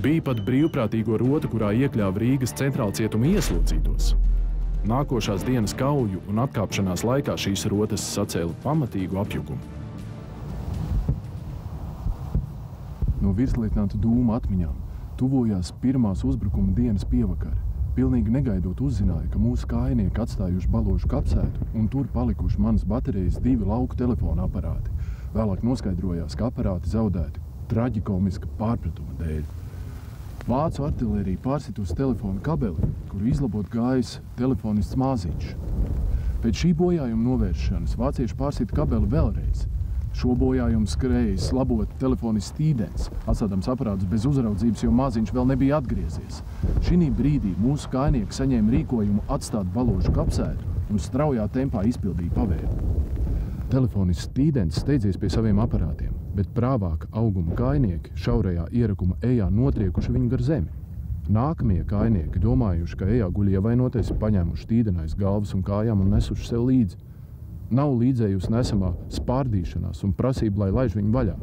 Bija pat brīvprātīgo rota, kurā iekļāva Rīgas centrālcietuma ieslodzītos. Nākošās dienas kauju un atkāpšanās laikā šīs rotas sacēla pamatīgu apjukumu. No virsleitnanta Dūma atmiņām tuvojās pirmās uzbrukuma dienas pievakari. Pilnīgi negaidot uzzināja, ka mūsu kājnieki atstājuši Baložu kapsētu un tur palikuši manas baterijas 2 lauku telefona aparāti. Vēlāk noskaidrojās, ka aparāti zaudēti traģikomiska pārpratuma dēļ. Vācu artilērija pārsita uz telefona kabeli, kuru izlabot gājis telefonists Māziņš. Pēc šī bojājuma novēršanas vācieši pārsita kabeli vēlreiz. Šo bojājumu skrējis labot telefonists Tīdens, atstādams aparātus bez uzraudzības, jo Māziņš vēl nebija atgriezies. Šī brīdī mūsu kājnieki saņēma rīkojumu atstāt Baložu kapsētu un straujā tempā izpildīja pavēli. Telefonists Tīdens steidzies pie saviem aparātiem, bet prāvāka auguma kājnieki šaurajā ierakuma ejā notriekuši viņu gar zemi. Nākamie kājnieki, domājuši, ka ejā guļ ievainotais, paņēmuši Tīdenais galvas un kājām un nesuši sev līdzi. Nav līdzējusi nesamā spārdīšanās un prasība, lai laiž viņu vaļā.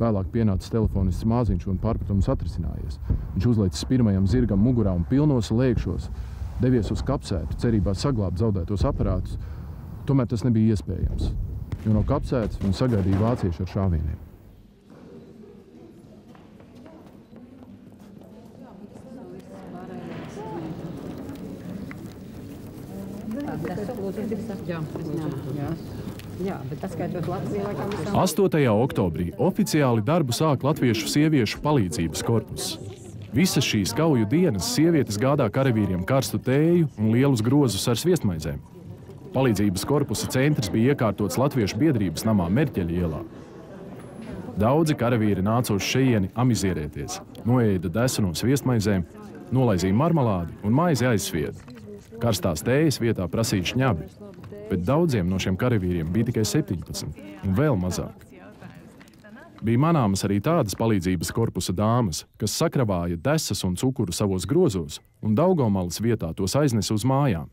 Vēlāk pienācis telefonists Māziņš un pārpratums atrisinājies. Viņš uzleicis pirmajam zirgam mugurā un pilnos lēkšos devies uz kapsētu, cerībā saglābt zaudētos aparātus. Tomēr tas nebija iespējams. jo no kapsētas viņu sagaidīja vācieši ar šāvieniem. Jā, bet tas skaitot Latviju laikam visam. 8. oktobrī oficiāli darbu sāk Latviešu sieviešu palīdzības korpus. Visas šīs kauju dienas sievietes gādā karavīriem karstu tēju un lielus grozus ar sviestmaizēm. Palīdzības korpusa centrs bija iekārtots Latviešu biedrības namā Merķeļa ielā. Daudzi karavīri nāca uz šejieni amizierēties, noēda desu no sviestmaizēm, nolaizīja marmalādi un maizi aizsvieda. Karstās tējas vietā prasīja šņabi, bet daudziem no šiem karavīriem bija tikai 17 un vēl mazāk. Bija manāmas arī tādas palīdzības korpusa dāmas, kas sakravāja desas un cukuru savos grozos un Daugavmalas vietā tos aiznesa uz mājām.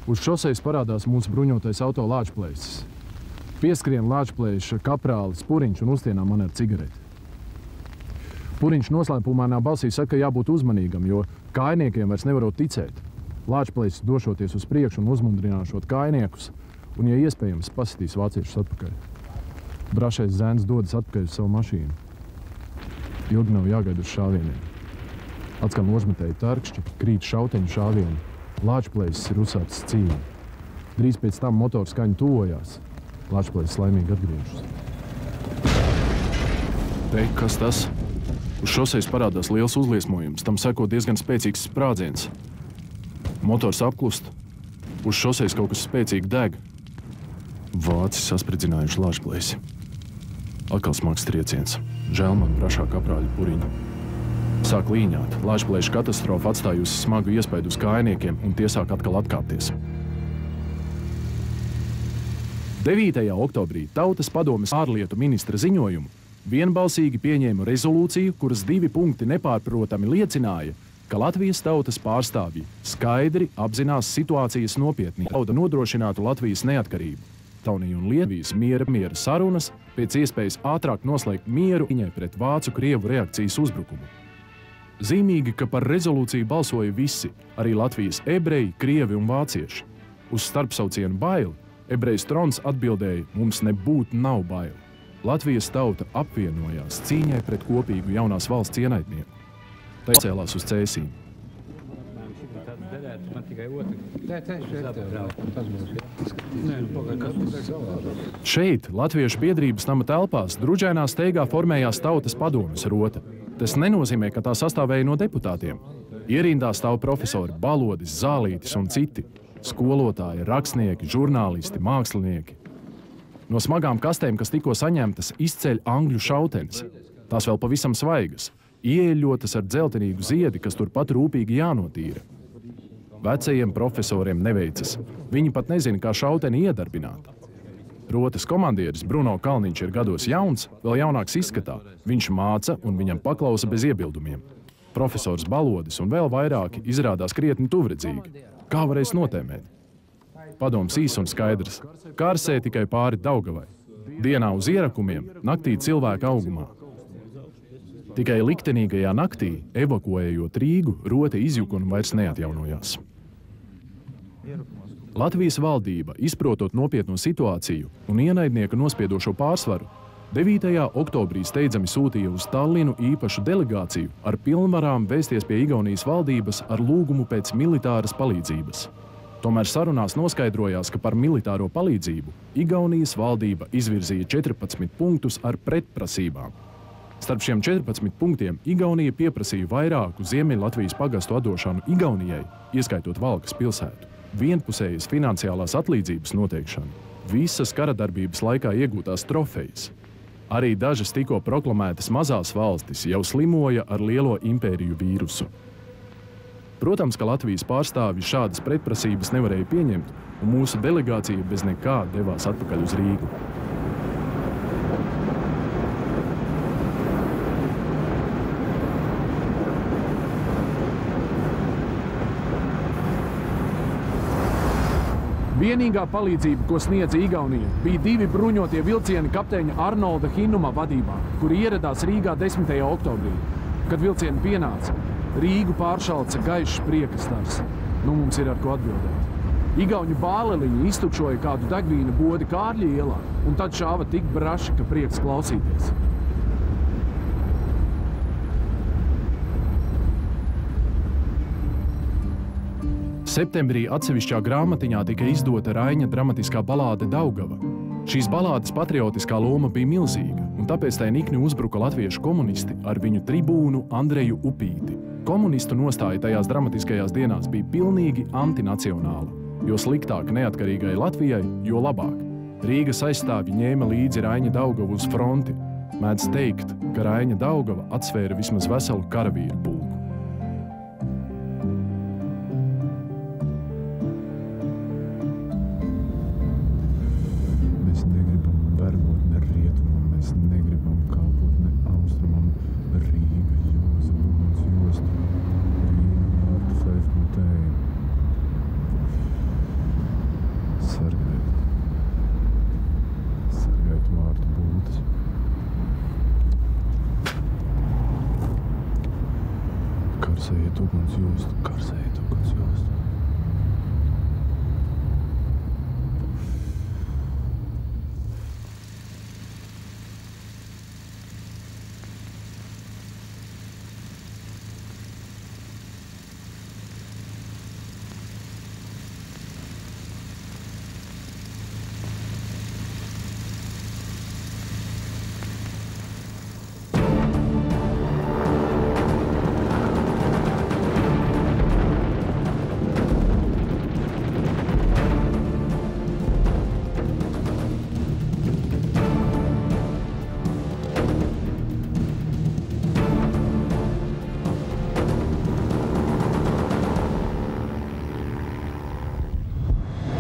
Uz šosejas parādās mūsu bruņotais auto Lāčplēsis. Pieskrien Lāčplēša kaprālis Puriņš un uztienā man ar cigareti. Puriņš noslēpumainā balsī saka, ka jābūt uzmanīgam, jo kājniekiem vairs nevarot ticēt. Lāčplēsis došoties uz priekšu un uzmundrināšot kājniekus, un, ja iespējams, pasitīs vāciešus atpakaļ. Brašais zēns dodas atpakaļ uz savu mašīnu. Ilgi nav jāgaida uz šāvieniem. Atskan ožmetēji tarkšķi, krīt šauteņu šāvieni. Lāčplēsis ir uzsācis cīņu. Drīz pēc tam motoru skaņa tuvojās. Lāčplēsis laimīgi atgriežas. Te, kas tas? Uz šosejas parādās liels uzliesmojums, tam seko diezgan spēcīgs sprādziens. Motors apklust, uz šosejas kaut kas spēcīgi deg. Vāci saspridzinājuši Lāčplēsi. Atkal smags trieciens. Žēl man brašā kaprāļa Puriņa. Sāk līņāt. Lāčplēša katastrofa atstājusi smagu iespaidu uz kājniekiem, un tie sāk atkal atkāpties. 9. oktobrī Tautas padomes ārlietu ministra ziņojumu vienbalsīgi pieņēma rezolūciju, kuras 2 punkti nepārprotami liecināja, ka Latvijas tautas pārstāvji skaidri apzinās situācijas nopietnību, tauta nodrošinātu Latvijas neatkarību. Taunija un Lietuvijas miera sarunas pēc iespējas ātrāk noslēgt mieru viņai pret Vācu-Krievu reakcijas uzbrukumu. Zīmīgi, ka par rezolūciju balsoja visi, arī Latvijas ebreji, krievi un vācieši. Uz starpsaucienu baili ebrejs Trons atbildēja: mums nebūtu nav baili. Latvijas tauta apvienojās cīņai pret kopīgu jaunās valsts ienaidnieku. Tā cēlās uz cēsīm. Šeit, Latviešu biedrības nama telpās, Druģainā steigā formējās Tautas padomes rota. Tas nenozīmē, ka tā sastāvēja no deputātiem. Ierindā stāv profesori Balodis, Zālītis un citi. Skolotāji, rakstnieki, žurnālisti, mākslinieki. No smagām kastēm, kas tikko saņemtas, izceļ angļu šautenes. Tās vēl pavisam svaigas, ieeļotas ar dzeltenīgu ziedi, kas turpat rūpīgi jānotīra. Vecajiem profesoriem neveicas. Viņi pat nezina, kā šauteni iedarbināt. Rotas komandieris Bruno Kalniņš ir gados jauns, vēl jaunāks izskatā. Viņš māca un viņam paklausa bez iebildumiem. Profesors Balodis un vēl vairāki izrādās krietni tuvredzīgi. Kā varēs notēmēt? Padoms īs un skaidrs. Kārsē tikai pāri Daugavai. Dienā uz ierakumiem, naktī cilvēka augumā. Tikai liktenīgajā naktī, evakuējot Rīgu, rota izjuka un vairs neatjaunojās. Latvijas valdība, izprotot nopietno situāciju un ienaidnieka nospiedošo pārsvaru, 9. oktobrī steidzami sūtīja uz Tallinu īpašu delegāciju ar pilnvarām vēsties pie Igaunijas valdības ar lūgumu pēc militāras palīdzības. Tomēr sarunās noskaidrojās, ka par militāro palīdzību Igaunijas valdība izvirzīja 14 punktus ar pretprasībām. Starp šiem 14 punktiem Igaunija pieprasīja vairāku Ziemeļlatvijas pagastu atdošanu Igaunijai, ieskaitot Valkas pilsētu, vienpusējas finansiālās atlīdzības noteikšanu, visas karadarbības laikā iegūtās trofejas. Arī dažas tikko proklamētas mazās valstis jau slimoja ar lielo impēriju vīrusu. Protams, ka Latvijas pārstāvji šādas pretprasības nevarēja pieņemt, un mūsu delegācija bez nekā devās atpakaļ uz Rīgu. Vienīgā palīdzība, ko sniedza Igaunija, bija 2 bruņotie vilcieni kapteiņa Arnolda Hinuma vadībā, kuri ieradās Rīgā 10. oktobrī. Kad vilcieni pienāca, Rīgu pāršalca gaišs priekastars. Nu mums ir ar ko atbildēt. Igauņu bāleliņi iztukšoja kādu degvīna bodi Kārļa ielā, un tad šāva tik braši, ka prieks klausīties. Septembrī atsevišķā grāmatiņā tika izdota Raiņa dramatiskā balāde Daugava. Šīs balādes patriotiskā loma bija milzīga, un tāpēc tai nikni uzbruka latviešu komunisti ar viņu tribūnu Andreju Upīti. Komunistu nostāja tajās dramatiskajās dienās bija pilnīgi antinacionāla, jo sliktāk neatkarīgai Latvijai, jo labāk. Rīgas aizstāvji ņēma līdzi Raiņa Daugavu uz fronti. Mēdz teikt, ka Raiņa Daugava atsvēra vismaz veselu karavīru pulku.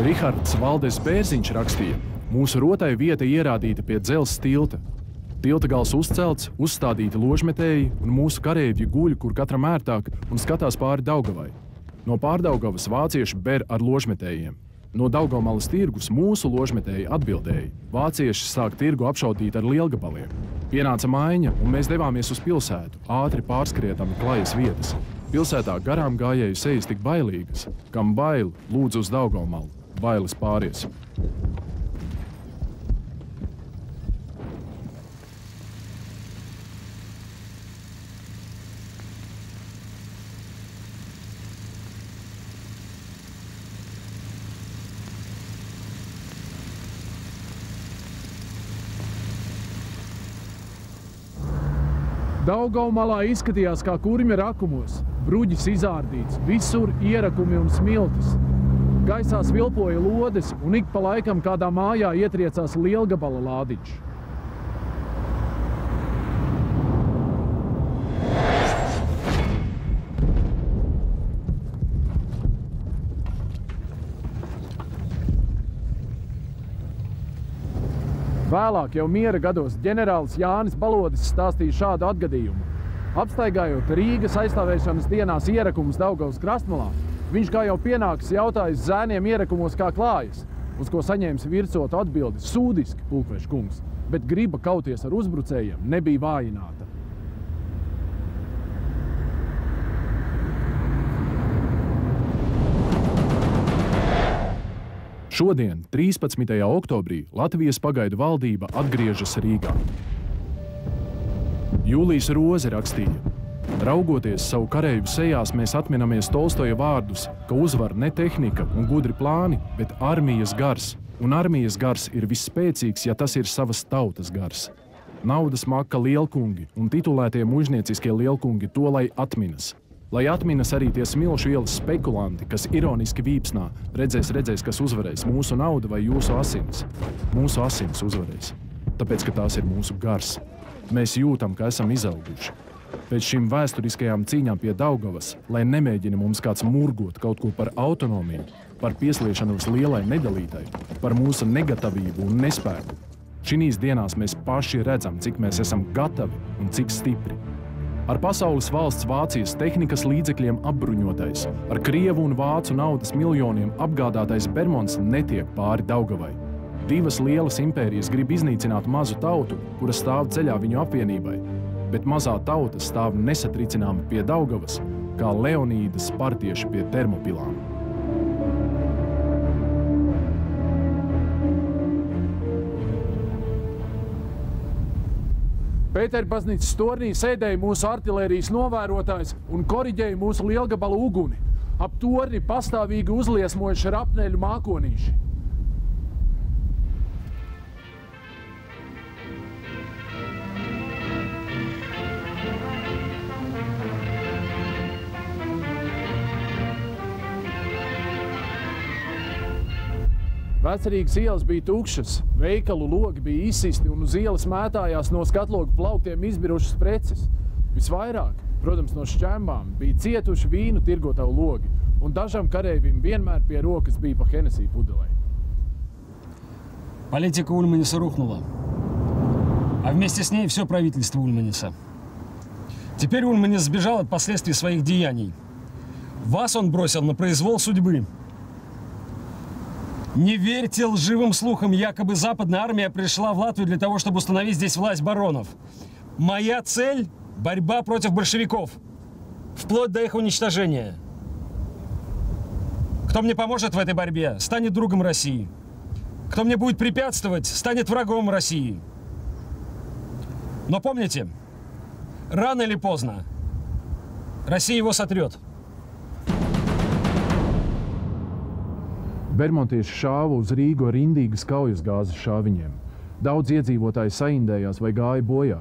Rihards Valdes Bērziņš rakstīja, mūsu rotai vieta ierādīta pie dzelzs tilta. Tilta gals uzcelts, uzstādīti ložmetēji, un mūsu kareivji guļ, kur katram ērtāk, un skatās pāri Daugavai. No Pārdaugavas vācieši ber ar ložmetējiem. No Daugavmalas tirgus mūsu ložmetēji atbildēja. Vācieši sāk tirgu apšaudīt ar lielgabaliem. Pienāca maiņa, un mēs devāmies uz pilsētu, ātri pārskrietami klajas vietas. Pilsētā garām gājēju sejas tik bailīgas, kam bail, lūdzu uz Daugavmalu. Bailes pāries. Daugavmalā izskatījās kā kurmja rakumos, bruģis izārdīts, visur ierakumi un smiltis. Gaisā svilpoja lodes, un ik pa laikam kādā mājā ietriecās lielgabala lādiņš. Vēlāk jau miera gados ģenerālis Jānis Balodis stāstīja šādu atgadījumu. Apstaigājot Rīgas aizstāvēšanas dienās ierakumus Daugavas krastmalā, viņš kā jau pienāks jautājis zēniem ierakumos kā klājas, uz ko saņēmis vircotu atbildi sūdiski, pulkveža kungs, bet griba kauties ar uzbrucējiem nebija vājināta. Šodien, 13. oktobrī, Latvijas pagaidu valdība atgriežas Rīgā. Jūlijs Roze rakstīja, raugoties savu kareivu sejās, mēs atminamies Tolstoja vārdus, ka uzvar ne tehnika un gudri plāni, bet armijas gars. Un armijas gars ir visspēcīgs, ja tas ir savas tautas gars. Naudas maka lielkungi un titulētie mužnieciskie lielkungi to lai atminas. Lai atminas arī tie smilšu ielas spekulanti, kas ironiski vīpsnā, redzēs, kas uzvarēs, mūsu nauda vai jūsu asins. Mūsu asins uzvarēs, tāpēc, ka tās ir mūsu gars. Mēs jūtam, ka esam izauguši. Pēc šīm vēsturiskajām cīņām pie Daugavas, lai nemēģina mums kāds murgot kaut ko par autonomiju, par piesliešanos lielai nedalītai, par mūsu negatavību un nespēku. Šinīs dienās mēs paši redzam, cik mēs esam gatavi un cik stipri. Ar pasaules valsts Vācijas tehnikas līdzekļiem apbruņotais, ar Krievu un Vācu naudas miljoniem apgādātais Bermons netiek pāri Daugavai. Divas lielas impērijas grib iznīcināt mazu tautu, kura stāv ceļā viņu apvienībai, bet mazā tauta stāv nesatricināma pie Daugavas, kā Leonīda spartieši pie Termopilām. Pēterbaznīcas tornī sēdēja mūsu artilērijas novērotājs un koriģēja mūsu lielgabalu uguni. Ap torni pastāvīgi uzliesmoja šrapneļu mākonīši. Vecerīgas ielas bija tukšas, veikalu logi bija izsisti un uz ielas mētājās no skatlogu plauktiem izbirušas preces. Visvairāk, protams, no šķembām bija cietuši vīnu tirgotavu logi, un dažam kareivim vienmēr pie rokas bija pa Hennessy pudelei. Политика Ульманиса рухнула, а вместе с ней все правительство Ульманиса. Теперь Ульманис сбежал от последствий своих деяний. Вас он бросил на произвол судьбы. Не верьте лживым слухам, якобы Западная армия пришла в Латвию для того, чтобы установить здесь власть баронов. Моя цель – борьба против большевиков, вплоть до их уничтожения. Кто мне поможет в этой борьбе, станет другом России. Кто мне будет препятствовать, станет врагом России. Но помните, рано или поздно Россия его сотрет. Bermontieši šāva uz Rīgu ar indīgas kaujas gāzes šāviņiem. Daudz iedzīvotāji saindējās vai gāja bojā.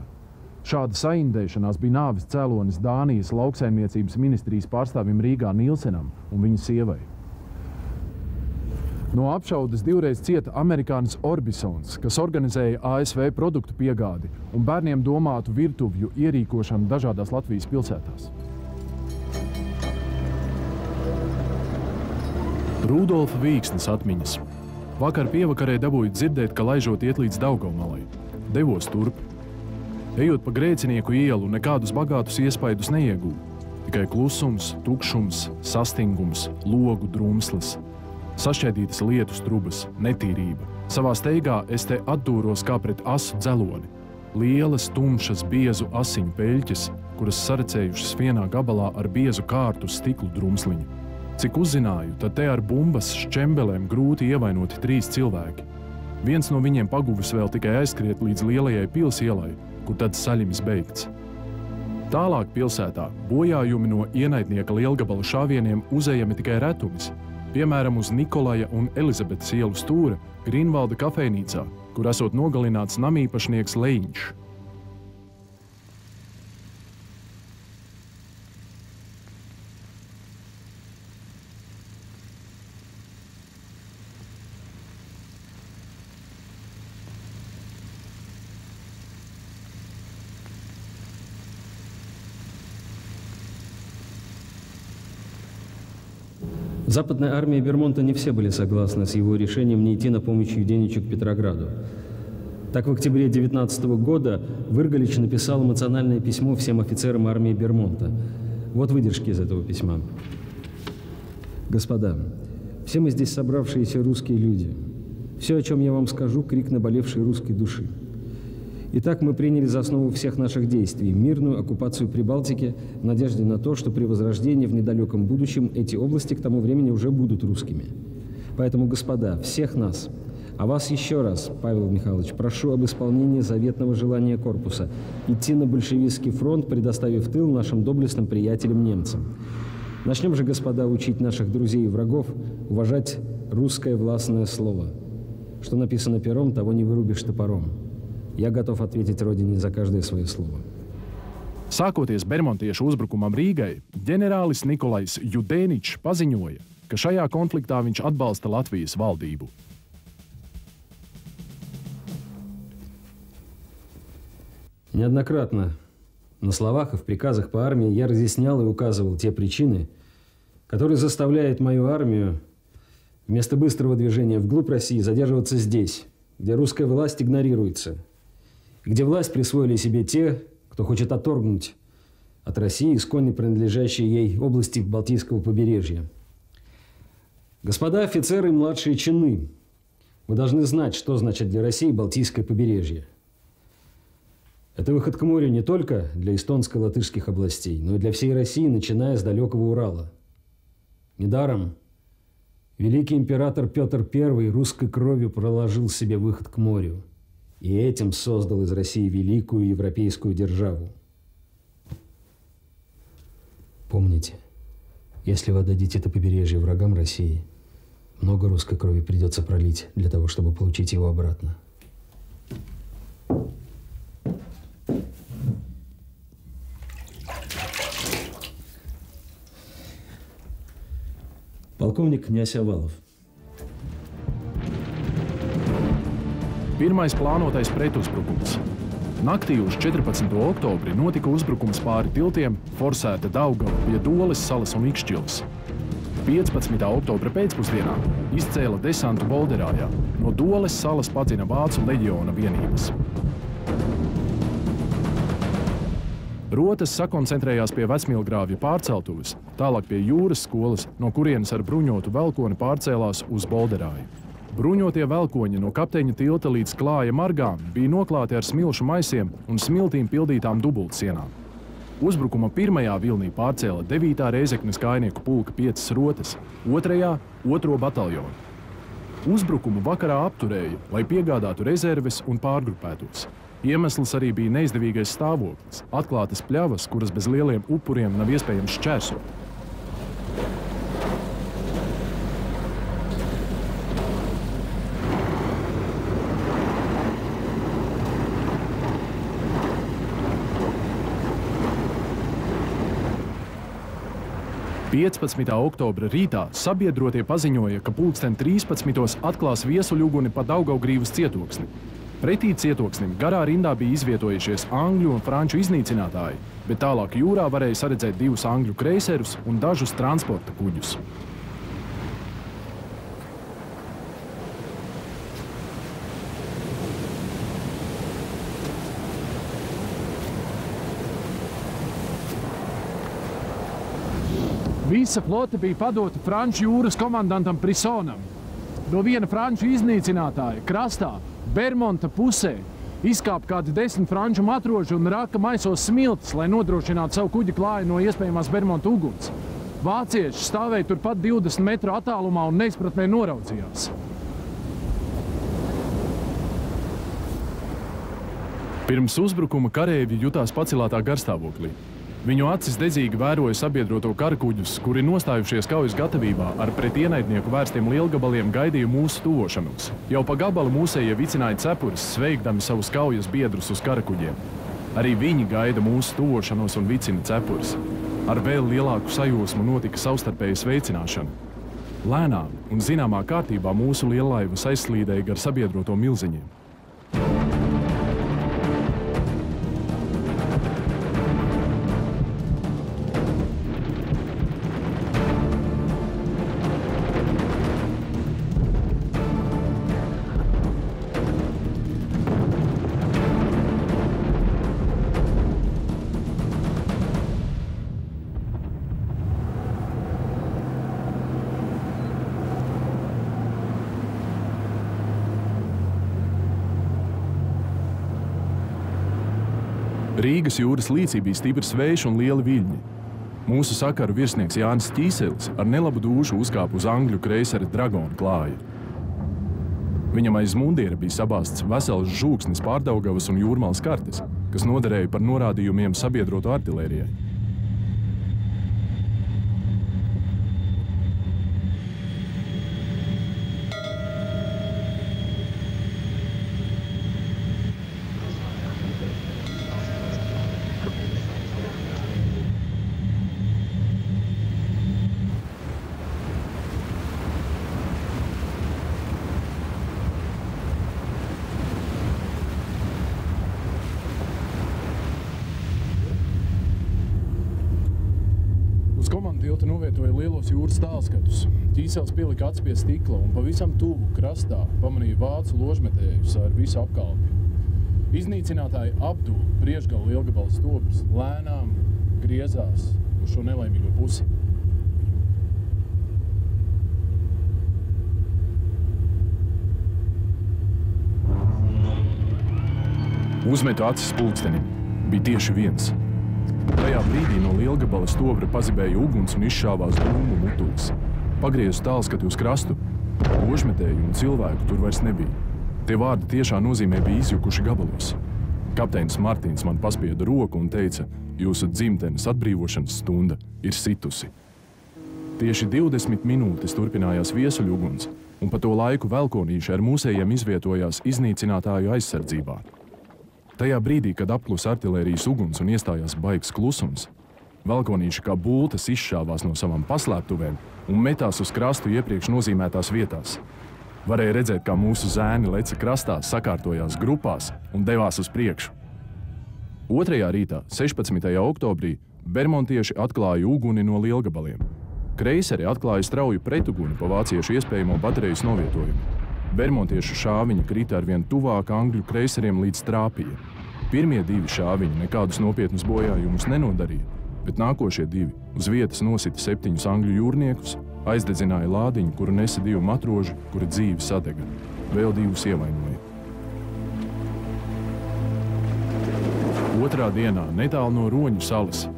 Šāda saindēšanās bija nāves cēlonis Dānijas lauksaimniecības ministrijas pārstāvim Rīgā Nīlsenam un viņa sievai. No apšaudes divreiz cieta amerikānis Orbisons, kas organizēja ASV produktu piegādi un bērniem domātu virtuvju ierīkošanu dažādās Latvijas pilsētās. Rudolfa Vīksnes atmiņas. Vakar pievakarē dabūju dzirdēt, ka laižot iet līdz Daugavmalai. Devos turp. Ejot pa Grēcinieku ielu, nekādus bagātus iespaidus neiegūju. Tikai klusums, tukšums, sastingums, logu drumslis. Sašķēdītas lietus trubas, netīrība. Savā steigā es te atdūros kā pret asu dzeloni. Lielas, tumšas, biezu asiņu peļķes, kuras sarecējušas vienā gabalā ar biezu kārtu stiklu drumsliņu. Cik uzzināju, tad te ar bumbas šķembelēm grūti ievainoti 3 cilvēki. Viens no viņiem paguvis vēl tikai aizskriet līdz lielajai pils ielai, kur tad saļims beigts. Tālāk pilsētā bojājumi no ienaidnieka lielgabala šāvieniem uzejami tikai retumis, piemēram uz Nikolaja un Elizabetes ielu stūra Grīnvalda kafejnīcā, kur esot nogalināts namīpašnieks Leņš. Западная армия Бермонта не все были согласны с его решением не идти на помощь Юденичу к Петрограду. Так, в октябре 1919 года Выргалич написал эмоциональное письмо всем офицерам армии Бермонта. Вот выдержки из этого письма. Господа, все мы здесь собравшиеся русские люди. Все, о чем я вам скажу, крик наболевшей русской души. Итак, мы приняли за основу всех наших действий мирную оккупацию Прибалтики в надежде на то, что при возрождении в недалеком будущем эти области к тому времени уже будут русскими. Поэтому, господа, всех нас, а вас еще раз, Павел Михайлович, прошу об исполнении заветного желания корпуса идти на большевистский фронт, предоставив тыл нашим доблестным приятелям-немцам. Начнем же, господа, учить наших друзей и врагов уважать русское властное слово. Что написано пером, того не вырубишь топором. Я готов ответить Родине за каждое свое слово. Sākoties bermontiešu uzbrukumam Rīgai, ģenerālis Nikolajs Judeničs paziņoja, ka šajā konfliktā viņš atbalsta Latvijas valdību. Неоднократно на словах и в приказах по армии я разъяснял и указывал те причины, которые заставляют мою армию вместо быстрого движения вглубь России задерживаться здесь, где русская власть игнорируется, где власть присвоили себе те, кто хочет отторгнуть от России исконно принадлежащие ей области Балтийского побережья. Господа офицеры и младшие чины, вы должны знать, что значит для России Балтийское побережье. Это выход к морю не только для эстонско-латышских областей, но и для всей России, начиная с далекого Урала. Недаром великий император Петр I русской кровью проложил себе выход к морю и этим создал из России великую европейскую державу. Помните, если вы отдадите это побережье врагам России, много русской крови придется пролить для того, чтобы получить его обратно. Полковник князь Овалов. Pirmais plānotais pretuzbrukums. Naktī uz 14. oktobri notika uzbrukums pāri tiltiem, forsēta Daugava pie Doles salas un Ikšķilas. 15. oktobra pēcpusdienā izcēla desantu Bolderājā. No Doles salas padzina vācu leģiona vienības. Rotas sakoncentrējās pie Vecmilgrāvja pārceltuves, tālāk pie jūras skolas, no kurienes ar bruņotu velkoni pārcēlās uz Bolderāju. Bruņotie velkoņi no kapteiņa tilta līdz klāja margām bija noklāti ar smilšu maisiem un smiltīm pildītām dubultsienām. Uzbrukuma pirmajā vilnī pārcēla 9. Rēzeknes kājnieku pulka 5 rotas, 2. – 2. bataljonu. Uzbrukumu vakarā apturēja, lai piegādātu rezerves un pārgrupētos. Iemesls arī bija neizdevīgais stāvoklis, atklātas pļavas, kuras bez lieliem upuriem nav iespējams šķērsot. "15. oktobra rītā sabiedrotie paziņoja, ka pulksten 13. atklās viesuļuguni pa Daugavgrīvas cietoksni. Pretī cietoksnim garā rindā bija izvietojušies angļu un franču iznīcinātāji, bet tālāk jūrā varēja saredzēt 2 angļu kreiserus un dažus transporta kuģus. Visa flote bija padota franču jūras komandantam Prisonam. No viena franču iznīcinātāja krastā, Bermonta pusē, izkāpa kādi 10 franču matroži un raka maisos smiltis, lai nodrošinātu savu kuģi klāju no iespējamās Bermonta uguns. Vācieši stāvēja turpat 20 metru attālumā un neizpratnē noraudzījās. Pirms uzbrukuma kareivji jutās pacelātā garstāvoklī. Viņu acis dedzīgi vēroja sabiedroto karakuģus, kuri nostājušies kaujas gatavībā ar pret ienaidnieku vērstiem lielgabaliem gaidīja mūsu tuvošanos. Jau pa gabalu mūsējie vicināja cepures, sveikdami savus kaujas biedrus uz karakuģiem. Arī viņi gaida mūsu tuvošanos un vicina cepures. Ar vēl lielāku sajūsmu notika savstarpēja sveicināšana. Lēnām un zināmā kārtībā mūsu liellaivas aizslīdēja gar sabiedroto milziņiem. Rīgas jūras līcī bija stiprs vējš un lieli viļņi. Mūsu sakaru virsnieks Jānis Ķīselis ar nelabu dūšu uzkāpa uz angļu kreisera Dragona klāja. Viņam aiz mundiera bija sabāsts vesels žūksnis Pārdaugavas un Jūrmalas kartes, kas noderēja par norādījumiem sabiedrotu artilērijai. Tilta novietoja lielos jūras tālskatus. Ķīselis pielika acis pie stikla un pavisam tuvu krastā pamanīja vācu ložmetējus ar visu apkalpi. Iznīcinātāji apdūla priekšgala lielgabala stobrs, lēnām griezās uz šo nelaimīgo pusi. Uzmetu acis pulkstenim. Bija tieši viens. Tajā brīdī no lielgabala stobra pazibēja uguns un izšāvās dūmu mutulis. Pagriezu tālskati uz krastu. Ložmetēju un cilvēku tur vairs nebija. Tie vārdi tiešā nozīmē bija izjukuši gabalos. Kapteinis Martins man paspieda roku un teica, jūsu dzimtenes atbrīvošanas stunda ir situsi. Tieši 20 minūtes turpinājās viesuļuguns, un pa to laiku velkonīši ar mūsējiem izvietojās iznīcinātāju aizsardzībā. Tajā brīdī, kad apklusa artilērijas uguns un iestājās baigs klusums, velkonīši kā bultas izšāvās no savām paslēptuvēm un metās uz krastu iepriekš nozīmētās vietās. Varēja redzēt, kā mūsu zēni leca krastā, sakārtojās grupās un devās uz priekšu. 2. rītā, 16. oktobrī, bermontieši atklāja uguni no lielgabaliem. Kreiseri atklāja strauju pretuguni pa vāciešu iespējamo baterijas novietojumu. Bermontiešu šāviņi krita arvien tuvāk angļu kreiseriem līdz Trāpija. Pirmie 2 šāviņi nekādus nopietnus bojājumus nenodarīja, bet nākošie 2 uz vietas nosita 7 angļu jūrniekus, aizdedzināja lādiņu, kuru nesa 2 matroži, kuri dzīvi sadega. Vēl 2 ievainoja. 2. dienā, netālu no Roņu salas,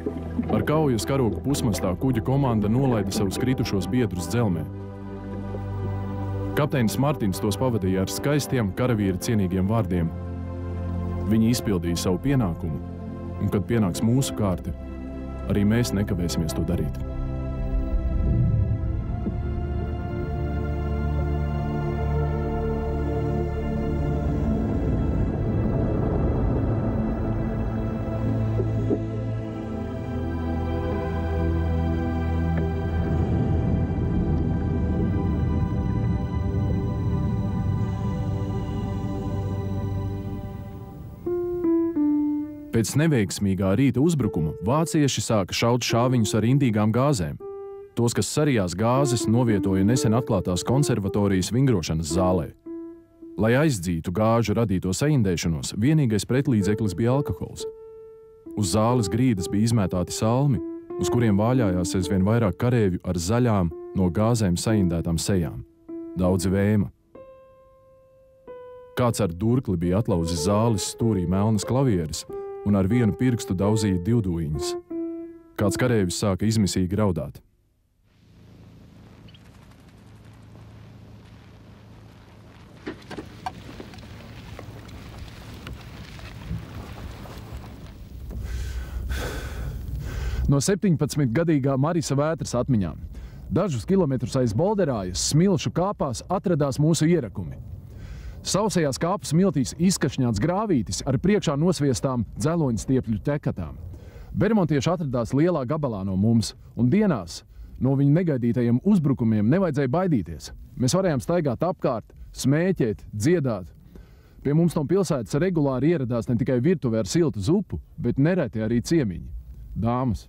ar kaujas karogu pusmastā kuģa komanda nolaida savus kritušos biedrus dzelmē. Kapteinis Martins tos pavadīja ar skaistiem karavīra cienīgiem vārdiem. Viņi izpildīja savu pienākumu, un kad pienāks mūsu kārta, arī mēs nekavēsimies to darīt. Pēc neveiksmīgā rīta uzbrukuma vācieši sāka šaut šāviņus ar indīgām gāzēm. Tos, kas sarijās gāzes, novietoja nesen atklātās konservatorijas vingrošanas zālē. Lai aizdzītu gāžu radīto saindēšanos, vienīgais pretlīdzeklis bija alkohols. Uz zāles grīdas bija izmētāti salmi, uz kuriem vāļājās aizvien vairāk karēvju ar zaļām, no gāzēm saindētām sejām. Daudzi vēma. Kāds ar durkli bija atlauzis zāles stūrī melnas klavieres, un ar vienu pirkstu daudzīja divdūjiņas. Kāds karēvis sāka izmisīgi raudāt. No 17-gadīgā Marisa Vētras atmiņām. Dažus kilometrus aiz Bolderājas smilšu kāpās atradās mūsu ierakumi. Sausajās kāpu smiltīs izkašņāts grāvītis ar priekšā nosviestām dzeloņstiepļu tekatām. Bermontieši atradās lielā gabalā no mums, un dienās no viņu negaidītajiem uzbrukumiem nevajadzēja baidīties. Mēs varējām staigāt apkārt, smēķēt, dziedāt. Pie mums no pilsētas regulāri ieradās ne tikai virtuvē ar siltu zupu, bet nereti arī ciemiņi. Dāmas.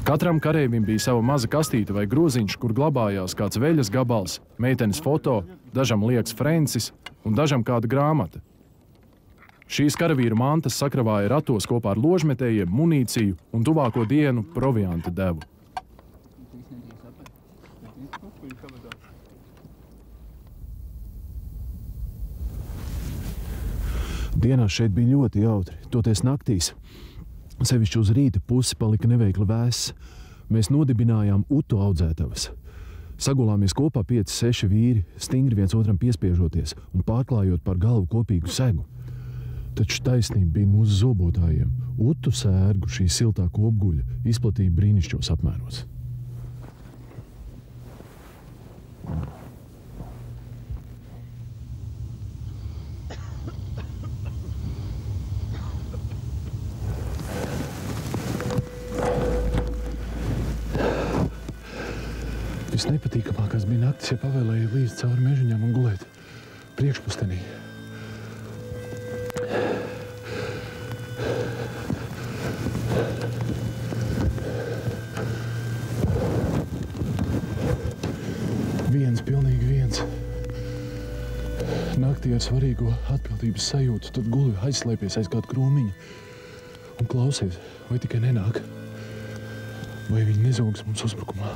Katram kareivim bija sava maza kastīte vai groziņš, kur glabājās kāds veļas gabals, meitenes foto, dažam liekas Frencis un dažam kāda grāmata. Šīs karavīru mantas sakravāja ratos kopā ar ložmetējiem, munīciju un tuvāko dienu provianta devu. Dienās šeit bija ļoti jautri, toties naktīs. Sevišķi uz rīta pusi palika neveikli vēss. Mēs nodibinājām utu audzētavas. Sagulāmies kopā 5-6 vīri, stingri viens otram piespiežoties un pārklājot par galvu kopīgu segu. Taču taisnība bija mūsu zobotājiem. Utu sērgu šī siltā kopguļa izplatīja brīnišķos apmēros. Visnepatīkamākās bija naktis, ja pavēlēja līdz cauri mežiņām un gulēt priekšpustenī. Pilnīgi viens. Naktī ar svarīgo atbildības sajūtu, tad guli aizslēpies aiz kādu krūmiņu un klausies, vai tikai nenāk, vai viņi nezogs mums uzbrukumā.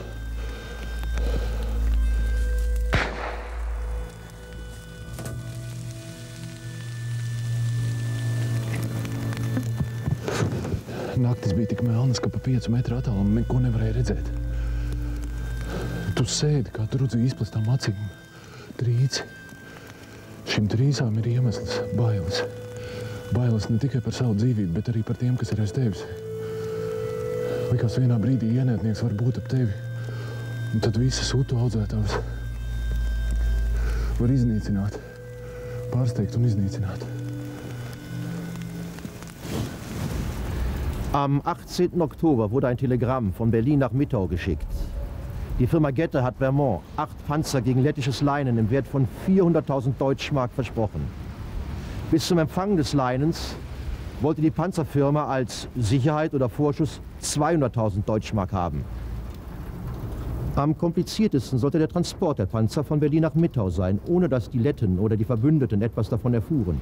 naktis bija tik melnas, ka pa 5 metru attālumu neko nevarēja redzēt. Tu sēdi kā trudzi izplastām acīm. Trīci. Šim trīsām ir iemesls – bailes. Bailes ne tikai par savu dzīvību, bet arī par tiem, kas ir aiz tevis. Likās vienā brīdī ienaidnieks var būt ap tevi, un tad visas utu audzētavas var iznīcināt, pārsteigt un iznīcināt. Am 18. Oktober wurde ein Telegramm von Berlin nach Mittau geschickt. Die Firma Gette hat Vermont 8 Panzer gegen lettisches Leinen im Wert von 400.000 Deutschmark versprochen. Bis zum Empfang des Leinens wollte die Panzerfirma als Sicherheit oder Vorschuss 200.000 Deutschmark haben. Am kompliziertesten sollte der Transport der Panzer von Berlin nach Mittau sein, ohne dass die Letten oder die Verbündeten etwas davon erfuhren.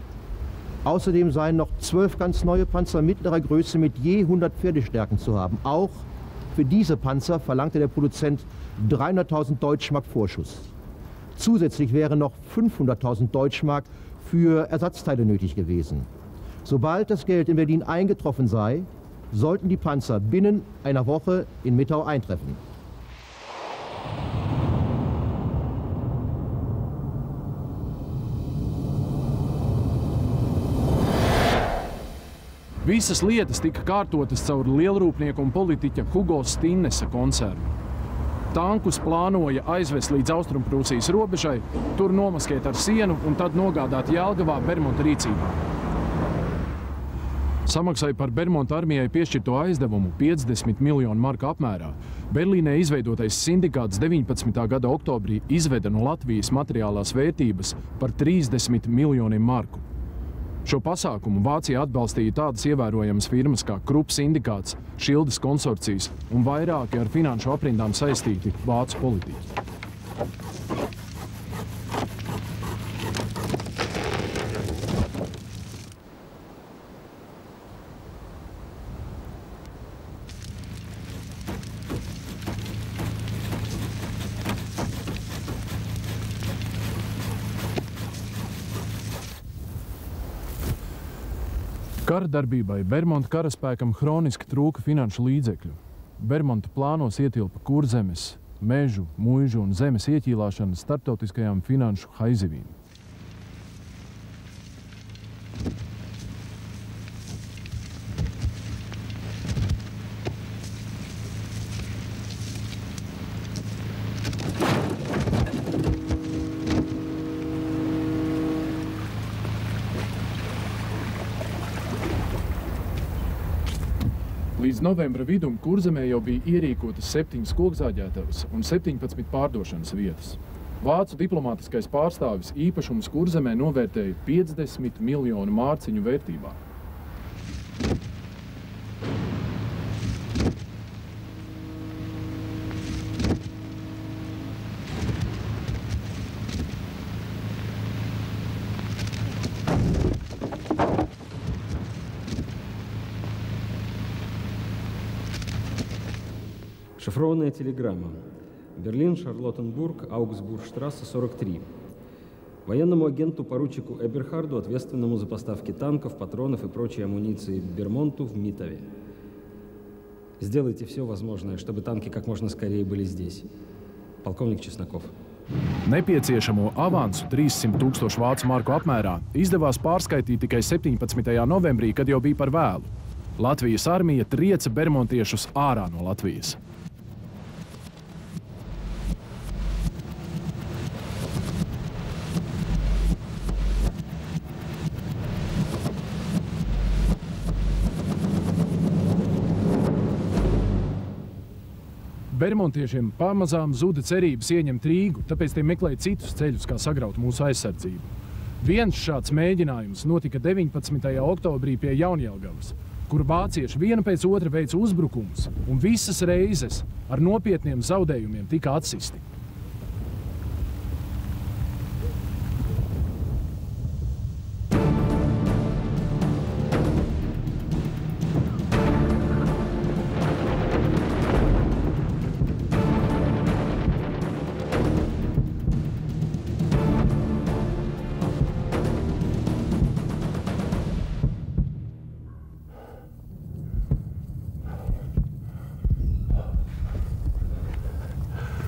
Außerdem seien noch 12 ganz neue Panzer mittlerer Größe mit je 100 Pferdestärken zu haben. Auch für diese Panzer verlangte der Produzent 300.000 Deutschmark Vorschuss. Zusätzlich wären noch 500.000 Deutschmark für Ersatzteile nötig gewesen. Sobald das Geld in Berlin eingetroffen sei, sollten die Panzer binnen einer Woche in Mittau eintreffen. Visas lietas tika kārtotas caur lielrūpnieku un politiķa Hugo Stinnesa koncernu. Tankus plānoja aizvest līdz Austrumprūsijas robežai, tur nomaskēt ar sienu un tad nogādāt Jelgavā Bermonta rīcībā. Samaksai par Bermonta armijai piešķirto aizdevumu 50 miljonu marku apmērā. Berlīnē izveidotais sindikāts 19. gada oktobrī izveda no Latvijas materiālās vērtības par 30 miljoniem marku. Šo pasākumu Vācija atbalstīja tādas ievērojamas firmas kā Krupp sindikāts, Šildes konsorcijas un vairāki ar finanšu aprindām saistīti vācu politiķi. Kara darbībai Bermonta karaspēkam hroniski trūka finanšu līdzekļu. Bermonta plānos ietilpa kurzemes, mežu, muižu un zemes ieķīlāšana starptautiskajām finanšu haizivīm. Līdz novembra vidum Kurzemē jau bija ierīkotas 7 kokzāģētavas un 17 pārdošanas vietas. Vācu diplomātiskais pārstāvis īpašumus Kurzemē novērtēja 50 miljonu mārciņu vērtībā. Шифрованная телеграмма. Берлин, Шарлоттенбург, Аугсбургштрассе, 43. Военному агенту поручику Эберхарду, ответственному за поставки танков, патронов и прочей амуниции Бермонту в Митаве. Сделайте все возможное, чтобы танки как можно скорее были здесь. Полковник Чесноков. Nepieciešamo avansu 300 000 vācu marku apmērā izdevās pārskaitīt tikai 17. novembrī, kad jau bija par vēlu. Latvijas armija trieca bermontiešus ārā no Latvijas. Bermontiešiem pamazām zuda cerības ieņemt Rīgu, tāpēc tie meklēja citus ceļus, kā sagraut mūsu aizsardzību. Viens šāds mēģinājums notika 19. oktobrī pie Jaunjelgavas, kur vācieši viena pēc otra veica uzbrukumus, un visas reizes ar nopietniem zaudējumiem tika atsisti.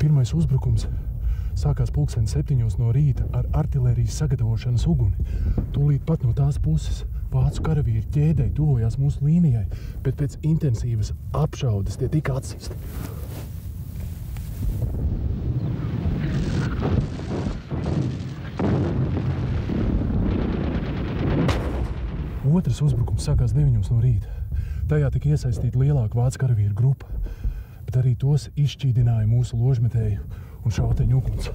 Pirmais uzbrukums sākās 7:00 no rīta ar artilērijas sagatavošanas uguni. Tūlīt pat no tās puses vācu karavīri ķēdei tuvojās mūsu līnijai, bet pēc intensīvas apšaudes tie tika atsisti. Otrs uzbrukums sākās 9:00 no rīta. Tajā tika iesaistīta lielāka vācu karavīru grupa, bet arī tos izšķīdināja mūsu ložmetēju un šauteņu uguns.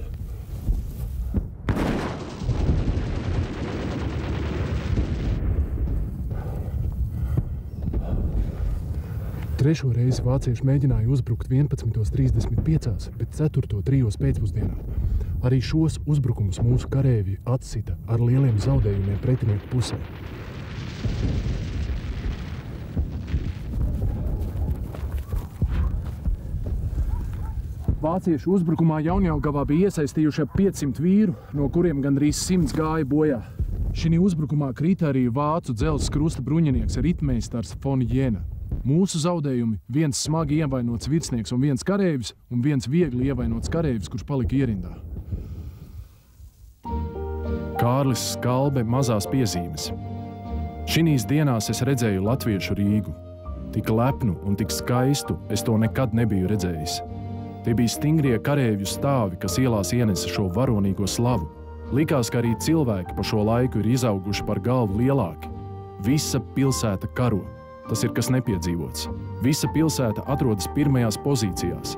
Trešo reizi vācieši mēģināja uzbrukt 11:35, bet 4. 3. pēcpusdienā. Arī šos uzbrukumus mūsu karēvi atsita ar lieliem zaudējumiem pretinieku pusē. Vāciešu uzbrukumā Jaunjelgavā bija iesaistījuši ap 500 vīru, no kuriem gandrīz 100 gāja bojā. Šī uzbrukumā krita arī vācu dzelzs krusta bruņinieks ritmeistars von Jena. Mūsu zaudējumi – viens smagi ievainots virsnieks un viens karēvis, un viens viegli ievainots karēvis, kurš palika ierindā. Kārlis Skalbe mazās piezīmes. Šinīs dienās es redzēju latviešu Rīgu. Tik lepnu un tik skaistu es to nekad nebiju redzējis. Tie bija stingrie karēvju stāvi, kas ielās ienesa šo varonīgo slavu. Likās, ka arī cilvēki pa šo laiku ir izauguši par galvu lielāki. Visa pilsēta karo. Tas ir kas nepiedzīvots. Visa pilsēta atrodas pirmajās pozīcijās.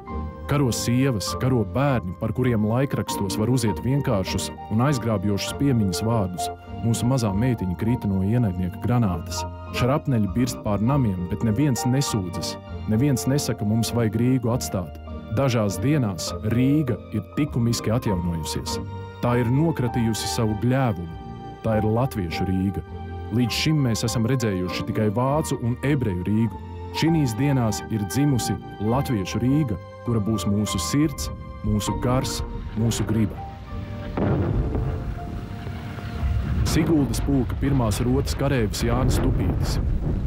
Karo sievas, karo bērni, par kuriem laikrakstos var uziet vienkāršus un aizgrābjošus piemiņas vārdus. Mūsu mazā meitiņa krita no ienaidnieka granātas. Šrapneļi birst pār namiem, bet neviens nesūdzas. Neviens nesaka, mums vajag Rīgu atstāt. Dažās dienās Rīga ir likumiski atjaunojusies. Tā ir nokratījusi savu gļēvumu. Tā ir latviešu Rīga. Līdz šim mēs esam redzējuši tikai vācu un ebreju Rīgu. Šinīs dienās ir dzimusi latviešu Rīga, kura būs mūsu sirds, mūsu gars, mūsu griba. Siguldas pulka pirmās rotas karēvis Jānis Tupītis.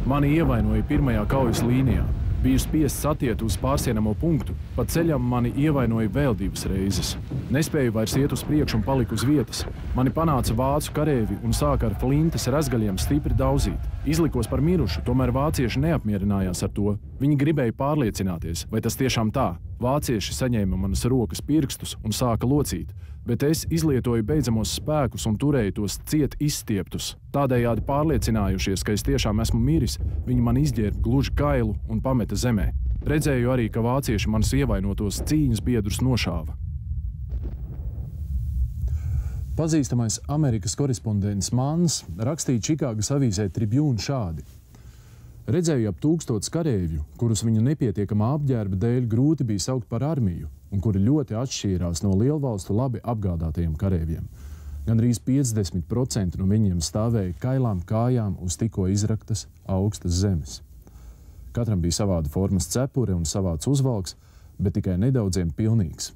Mani ievainoja pirmajā kaujas līnijā. Biju spiests atiet uz pārsienamo punktu, pa ceļam mani ievainoja vēl 2 reizes. Nespēju vairs iet uz priekšu un paliku uz vietas. Mani panāca vācu karēvi un sāka ar flintes razgaļiem stipri daudzīt. Izlikos par mirušu, tomēr vācieši neapmierinājās ar to. Viņi gribēja pārliecināties, vai tas tiešām tā. Vācieši saņēma manas rokas pirkstus un sāka locīt, bet es izlietoju beidzamos spēkus un turēju tos ciet izstieptus. Tādējādi pārliecinājušies, ka es tiešām esmu miris, viņi man izģērba gluži kailu un pameta zemē. Redzēju arī, ka vācieši manas ievainotos cīņas biedrus nošāva. Pazīstamais Amerikas korespondents Manns rakstīja Čikāgas avīzē Tribune šādi. Redzēju ap 1000 karēvju, kurus viņu nepietiekamā apģērba dēļ grūti bija saukt par armiju, un kuri ļoti atšķīrās no lielvalstu labi apgādātajiem karēviem. Gandrīz 50% no viņiem stāvēja kailām kājām uz tikko izraktas augstas zemes. Katram bija savāda formas cepure un savāds uzvalks, bet tikai nedaudziem pilnīgs.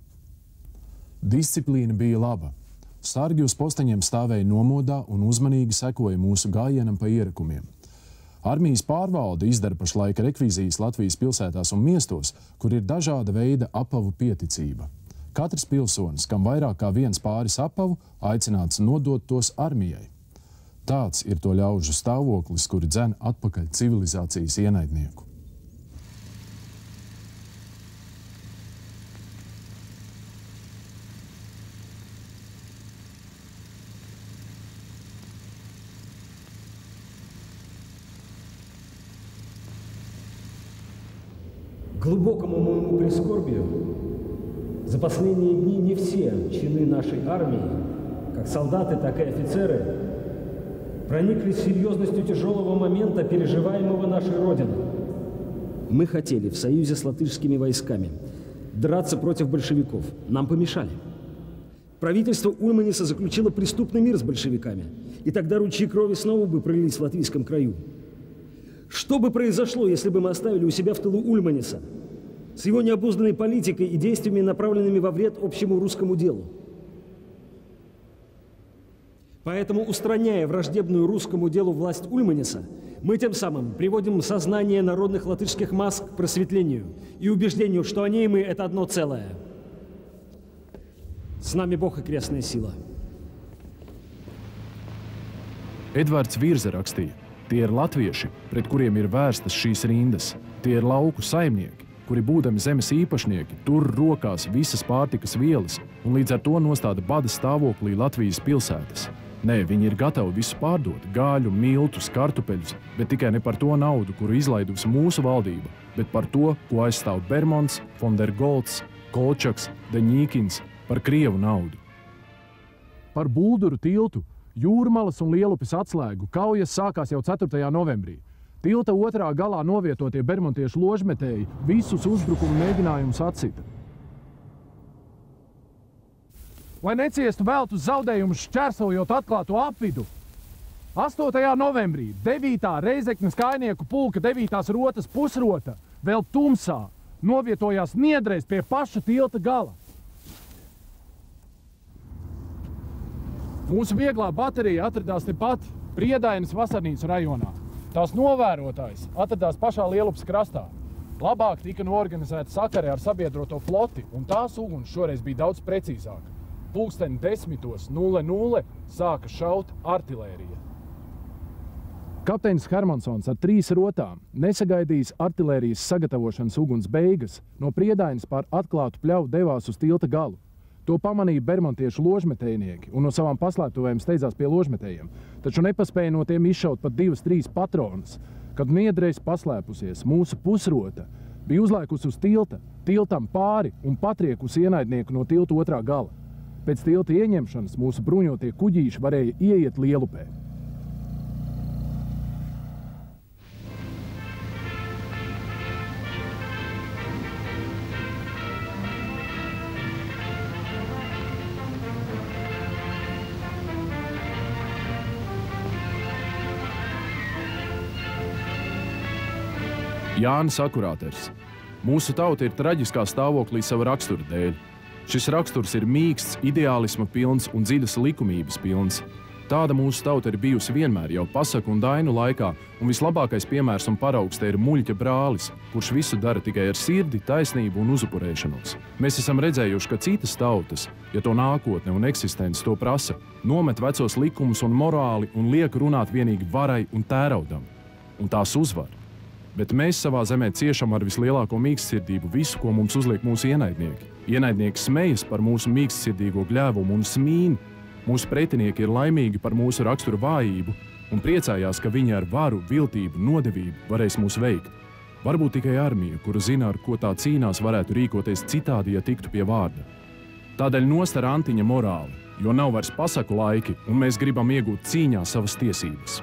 Disciplīna bija laba. Sargi uz posteņiem stāvēja nomodā un uzmanīgi sekoja mūsu gājienam pa ierakumiem. Armijas pārvalde izdara pašlaik rekvīzijas Latvijas pilsētās un miestos, kur ir dažāda veida apavu pieticība. Katrs pilsonis, kam vairāk kā viens pāris apavu, aicināts nodot tos armijai. Tāds ir to ļaužu stāvoklis, kuri dzen atpakaļ civilizācijas ienaidnieku. К глубокому моему прискорбию, за последние дни не все чины нашей армии, как солдаты, так и офицеры, прониклись серьезностью тяжелого момента, переживаемого нашей Родиной. Мы хотели в союзе с латышскими войсками драться против большевиков. Нам помешали. Правительство Ульманиса заключило преступный мир с большевиками, и тогда ручьи крови снова бы пролились в латвийском краю. Что бы произошло, если бы мы оставили у себя в тылу Ульманиса с его необузданной политикой и действиями, направленными во вред общему русскому делу? Поэтому, устраняя враждебную русскому делу власть Ульманиса, мы тем самым приводим сознание народных латышских масс к просветлению и убеждению, что они и мы – это одно целое. С нами Бог и крестная сила. Edvards Virze rakstīja, tie ir latvieši, pret kuriem ir vērstas šīs rindas. Tie ir lauku saimnieki, kuri būdami zemes īpašnieki, tur rokās visas pārtikas vielas un līdz ar to nostāda bada stāvoklī Latvijas pilsētas. Nē, viņi ir gatavi visu pārdot, gaļu, miltus, kartupeļus, bet tikai ne par to naudu, kuru izlaidusi mūsu valdība, bet par to, ko aizstāv Bermonts, Fondergolds, Kolčaks, Deņīkins, par Krievu naudu. Par Bulduru tiltu, Jūrmalas un Lielupes atslēgu kaujas sākās jau 4. novembrī. Tilta otrā galā novietotie bermontiešu ložmetēji visus uzbrukumu mēģinājumus atsita. Lai neciestu veltus zaudējumus šķērsojot atklāto apvidu, 8. novembrī 9. Reizeknes kājnieku pulka 9. rotas pusrota vēl tumsā novietojās Niedrēs pie paša tilta gala. Mūsu vieglā baterija atradās tepat Priedainas vasarnīcu rajonā. Tās novērotājs atradās pašā Lielupes krastā. Labāk tika noorganizēta sakare ar sabiedroto floti, un tās uguns šoreiz bija daudz precīzāka. 10:00 sāka šaut artilērija. Kapteinis Hermansons ar 3 rotām nesagaidījis artilērijas sagatavošanas uguns beigas, no Priedainas pār atklātu pļauju devās uz tilta galu. To pamanīja bermontiešu ložmetējnieki un no savām paslēptuvēm steidzās pie ložmetējiem, taču nepaspēja no tiem izšaut pat 2-3 patronas. Kad Niedrēs paslēpusies, mūsu pusrota bija uzlaikusi uz tiltam pāri un patriekusi ienaidnieku no tilta otrā gala. Pēc tilta ieņemšanas mūsu bruņotie kuģīši varēja ieiet Lielupē. Jānis Akurāters. Mūsu tauta ir traģiskā stāvoklī sava rakstura dēļ. Šis raksturs ir mīksts, ideālisma pilns un dziļas likumības pilns. Tāda mūsu tauta ir bijusi vienmēr jau pasaku un dainu laikā, un vislabākais piemērs un paraugs te ir muļķa brālis, kurš visu dara tikai ar sirdi, taisnību un uzupurēšanos. Mēs esam redzējuši, ka citas tautas, ja to nākotne un eksistence to prasa, nomet vecos likumus un morāli un liek runāt vienīgi varai un tēraudam. Un tās uzvar. Bet mēs savā zemē ciešam ar vislielāko mīkstsirdību visu, ko mums uzliek mūsu ienaidnieki. Ienaidnieki smejas par mūsu mīkstsirdīgo gļēvumu un smīn. Mūsu pretinieki ir laimīgi par mūsu rakstura vājību un priecājās, ka viņi ar varu, viltību, nodevību varēs mūs veikt. Varbūt tikai armija, kura zina, ar ko tā cīnās, varētu rīkoties citādi, ja tiktu pie vārda. Tādēļ nost ar Antiņa morāli, jo nav vairs pasaku laiki, un mēs gribam iegūt cīņā savas tiesības.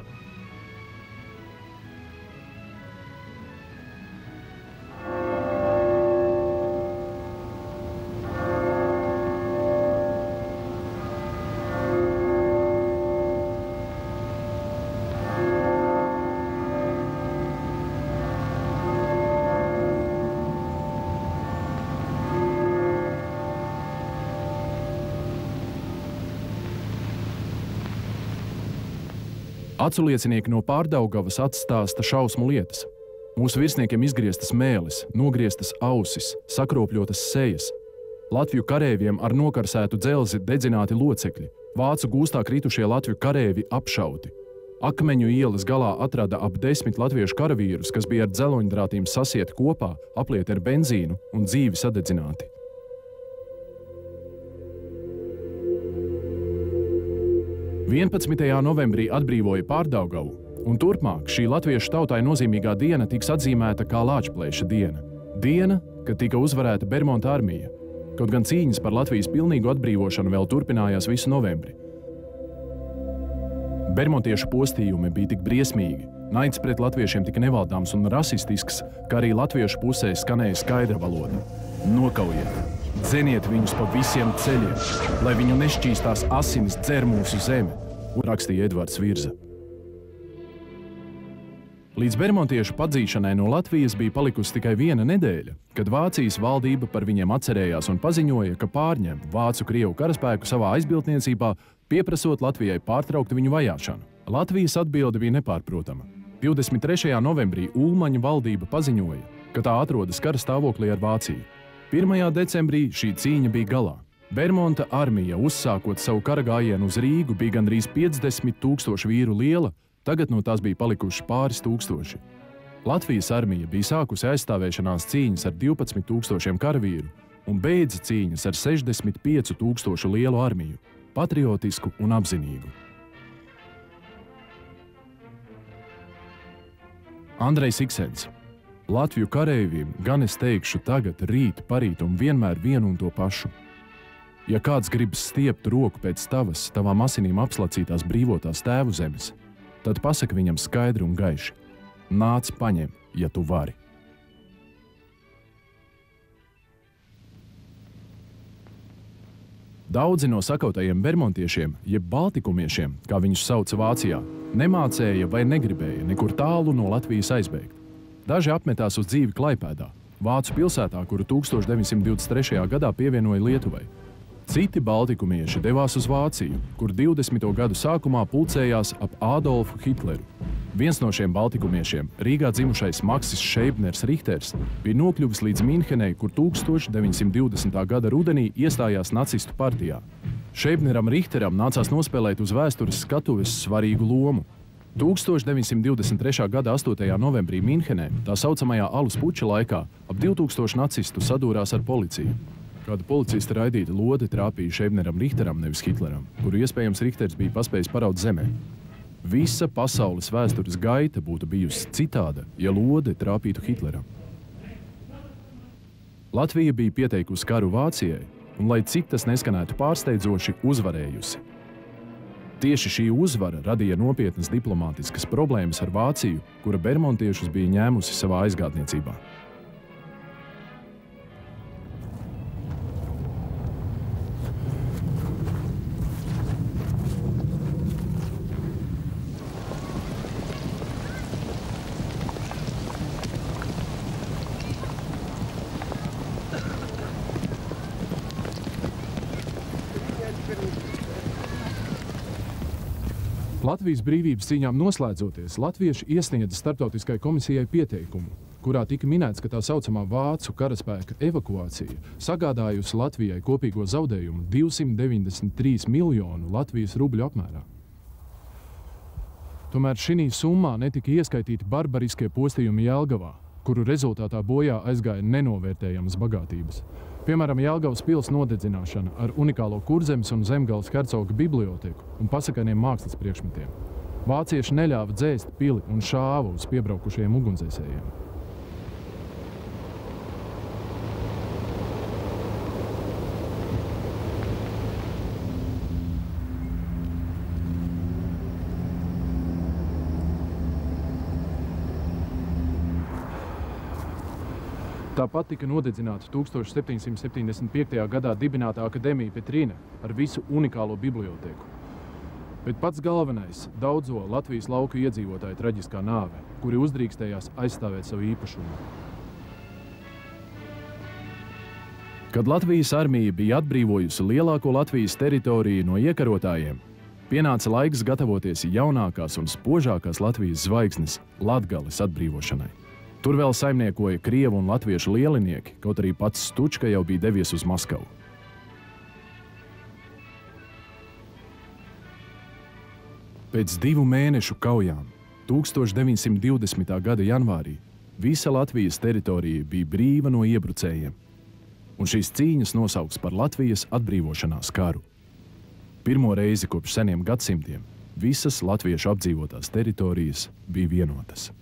Aculiecinieki no Pārdaugavas atstāsta šausmu lietas. Mūsu virsniekiem izgrieztas mēlis, nogrieztas ausis, sakropļotas sejas. Latviju karēviem ar nokarsētu dzelzi dedzināti locekļi. Vācu gūstā kritušie latviju karēvi apšauti. Akmeņu ielas galā atrada ap 10 latviešu karavīrus, kas bija ar dzeloņdrātīm sasieti kopā, aplieti ar benzīnu un dzīvi sadedzināti. Novembrī atbrīvoja Pārdaugavu, un turpmāk šī latviešu tautai nozīmīgā diena tiks atzīmēta kā Lāčplēša diena. Diena, kad tika uzvarēta Bermonta armija, kaut gan cīņas par Latvijas pilnīgu atbrīvošanu vēl turpinājās visu novembri. Bermontiešu postījumi bija tik briesmīgi, naids pret latviešiem tik nevaldāms un rasistisks, ka arī latviešu pusē skanēja skaidra valoda. Nokaujiet! Dzeniet viņus pa visiem ceļiem, lai viņu nešķīstās asinis dzer mūsu zemi, rakstīja Edvards Virze. Līdz bermontiešu padzīšanai no Latvijas bija palikusi tikai 1 nedēļa, kad Vācijas valdība par viņiem atcerējās un paziņoja, ka pārņem Vācu-Krievu karaspēku savā aizbildniecībā, pieprasot Latvijai pārtraukt viņu vajāšanu. Latvijas atbilde bija nepārprotama. 23. novembrī Ulmaņa valdība paziņoja, ka tā atrodas kara stāvoklī ar Vāciju. 1. decembrī šī cīņa bija galā. Bermonta armija, uzsākot savu karagājienu uz Rīgu, bija gandrīz 50 000 vīru liela, tagad no tās bija palikuši pāris tūkstoši. Latvijas armija bija sākusi aizstāvēšanās cīņas ar 12 000 karavīru un beidza cīņas ar 65 000 lielu armiju, patriotisku un apzinīgu. Andrejs Iksens. Latviju kareiviem gan es teikšu tagad, rīt, parīt un vienmēr vienu un to pašu. Ja kāds gribas stiept roku pēc tavām asinīm apslacītās brīvotās tēvu zemes, tad pasaka viņam skaidri un gaiši: nāc paņem, ja tu vari. Daudzi no sakautajiem bermontiešiem, jeb baltikumiešiem, kā viņus sauca Vācijā, nemācēja vai negribēja nekur tālu no Latvijas aizbēgt. Daži apmetās uz dzīvi Klaipēdā, Vācu pilsētā, kuru 1923. gadā pievienoja Lietuvai. Citi baltikumieši devās uz Vāciju, kur 20. gadu sākumā pulcējās ap Ādolfu Hitleru. Viens no šiem baltikumiešiem, Rīgā dzimušais Maksis Šeibners Richters, bija nokļuvis līdz Minhenei, kur 1920. gada rudenī iestājās nacistu partijā. Šeibneram Richteram nācās nospēlēt uz vēstures skatuves svarīgu lomu. 1923. gada 8. novembrī Minhenē, tā saucamajā alus puča laikā, ap 2000 nacistu sadūrās ar policiju. Kāda policista raidīta lode trāpīja Šeibneram Richteram, nevis Hitleram, kuru iespējams Richters bija paspējis paraut zemē. Visa pasaules vēstures gaita būtu bijusi citāda, ja lode trāpītu Hitleram. Latvija bija pieteikusi karu Vācijai, un, lai cik tas neskanētu pārsteidzoši, uzvarējusi. Tieši šī uzvara radīja nopietnas diplomātiskas problēmas ar Vāciju, kura bermontiešus bija ņēmusi savā aizgādniecībā. Latvijas brīvības cīņām noslēdzoties, latvieši iesniedza starptautiskai komisijai pieteikumu, kurā tika minēts, ka tā saucamā vācu karaspēka evakuācija sagādājusi Latvijai kopīgo zaudējumu 293 miljonu Latvijas rubļu apmērā. Tomēr šī summā netika ieskaitīti barbariskie postījumi Jelgavā, kuru rezultātā bojā aizgāja nenovērtējamas bagātības. Piemēram, Jelgavas pils nodedzināšana ar unikālo Kurzemes un Zemgales hercoga biblioteku un pasakainiem mākslas priekšmetiem. Vācieši neļāva dzēst pili un šāva uz piebraukušajiem ugunsdzēsējiem. Tāpat tika nodedzināta 1775. gadā dibināta akadēmija Petrīna ar visu unikālo biblioteku. Bet pats galvenais – daudzo Latvijas lauku iedzīvotāju traģiskā nāve, kuri uzdrīkstējās aizstāvēt savu īpašumu. Kad Latvijas armija bija atbrīvojusi lielāko Latvijas teritoriju no iekarotājiem, pienāca laiks gatavoties jaunākās un spožākās Latvijas zvaigznes Latgales atbrīvošanai. Tur vēl saimniekoja krievu un latviešu lielinieki, kaut arī pats Stučka jau bija devies uz Maskavu. Pēc 2 mēnešu kaujām, 1920. gada janvārī, visa Latvijas teritorija bija brīva no iebrucējiem, un šīs cīņas nosaukts par Latvijas atbrīvošanās karu. Pirmo reizi kopš seniem gadsimtiem visas latviešu apdzīvotās teritorijas bija vienotas.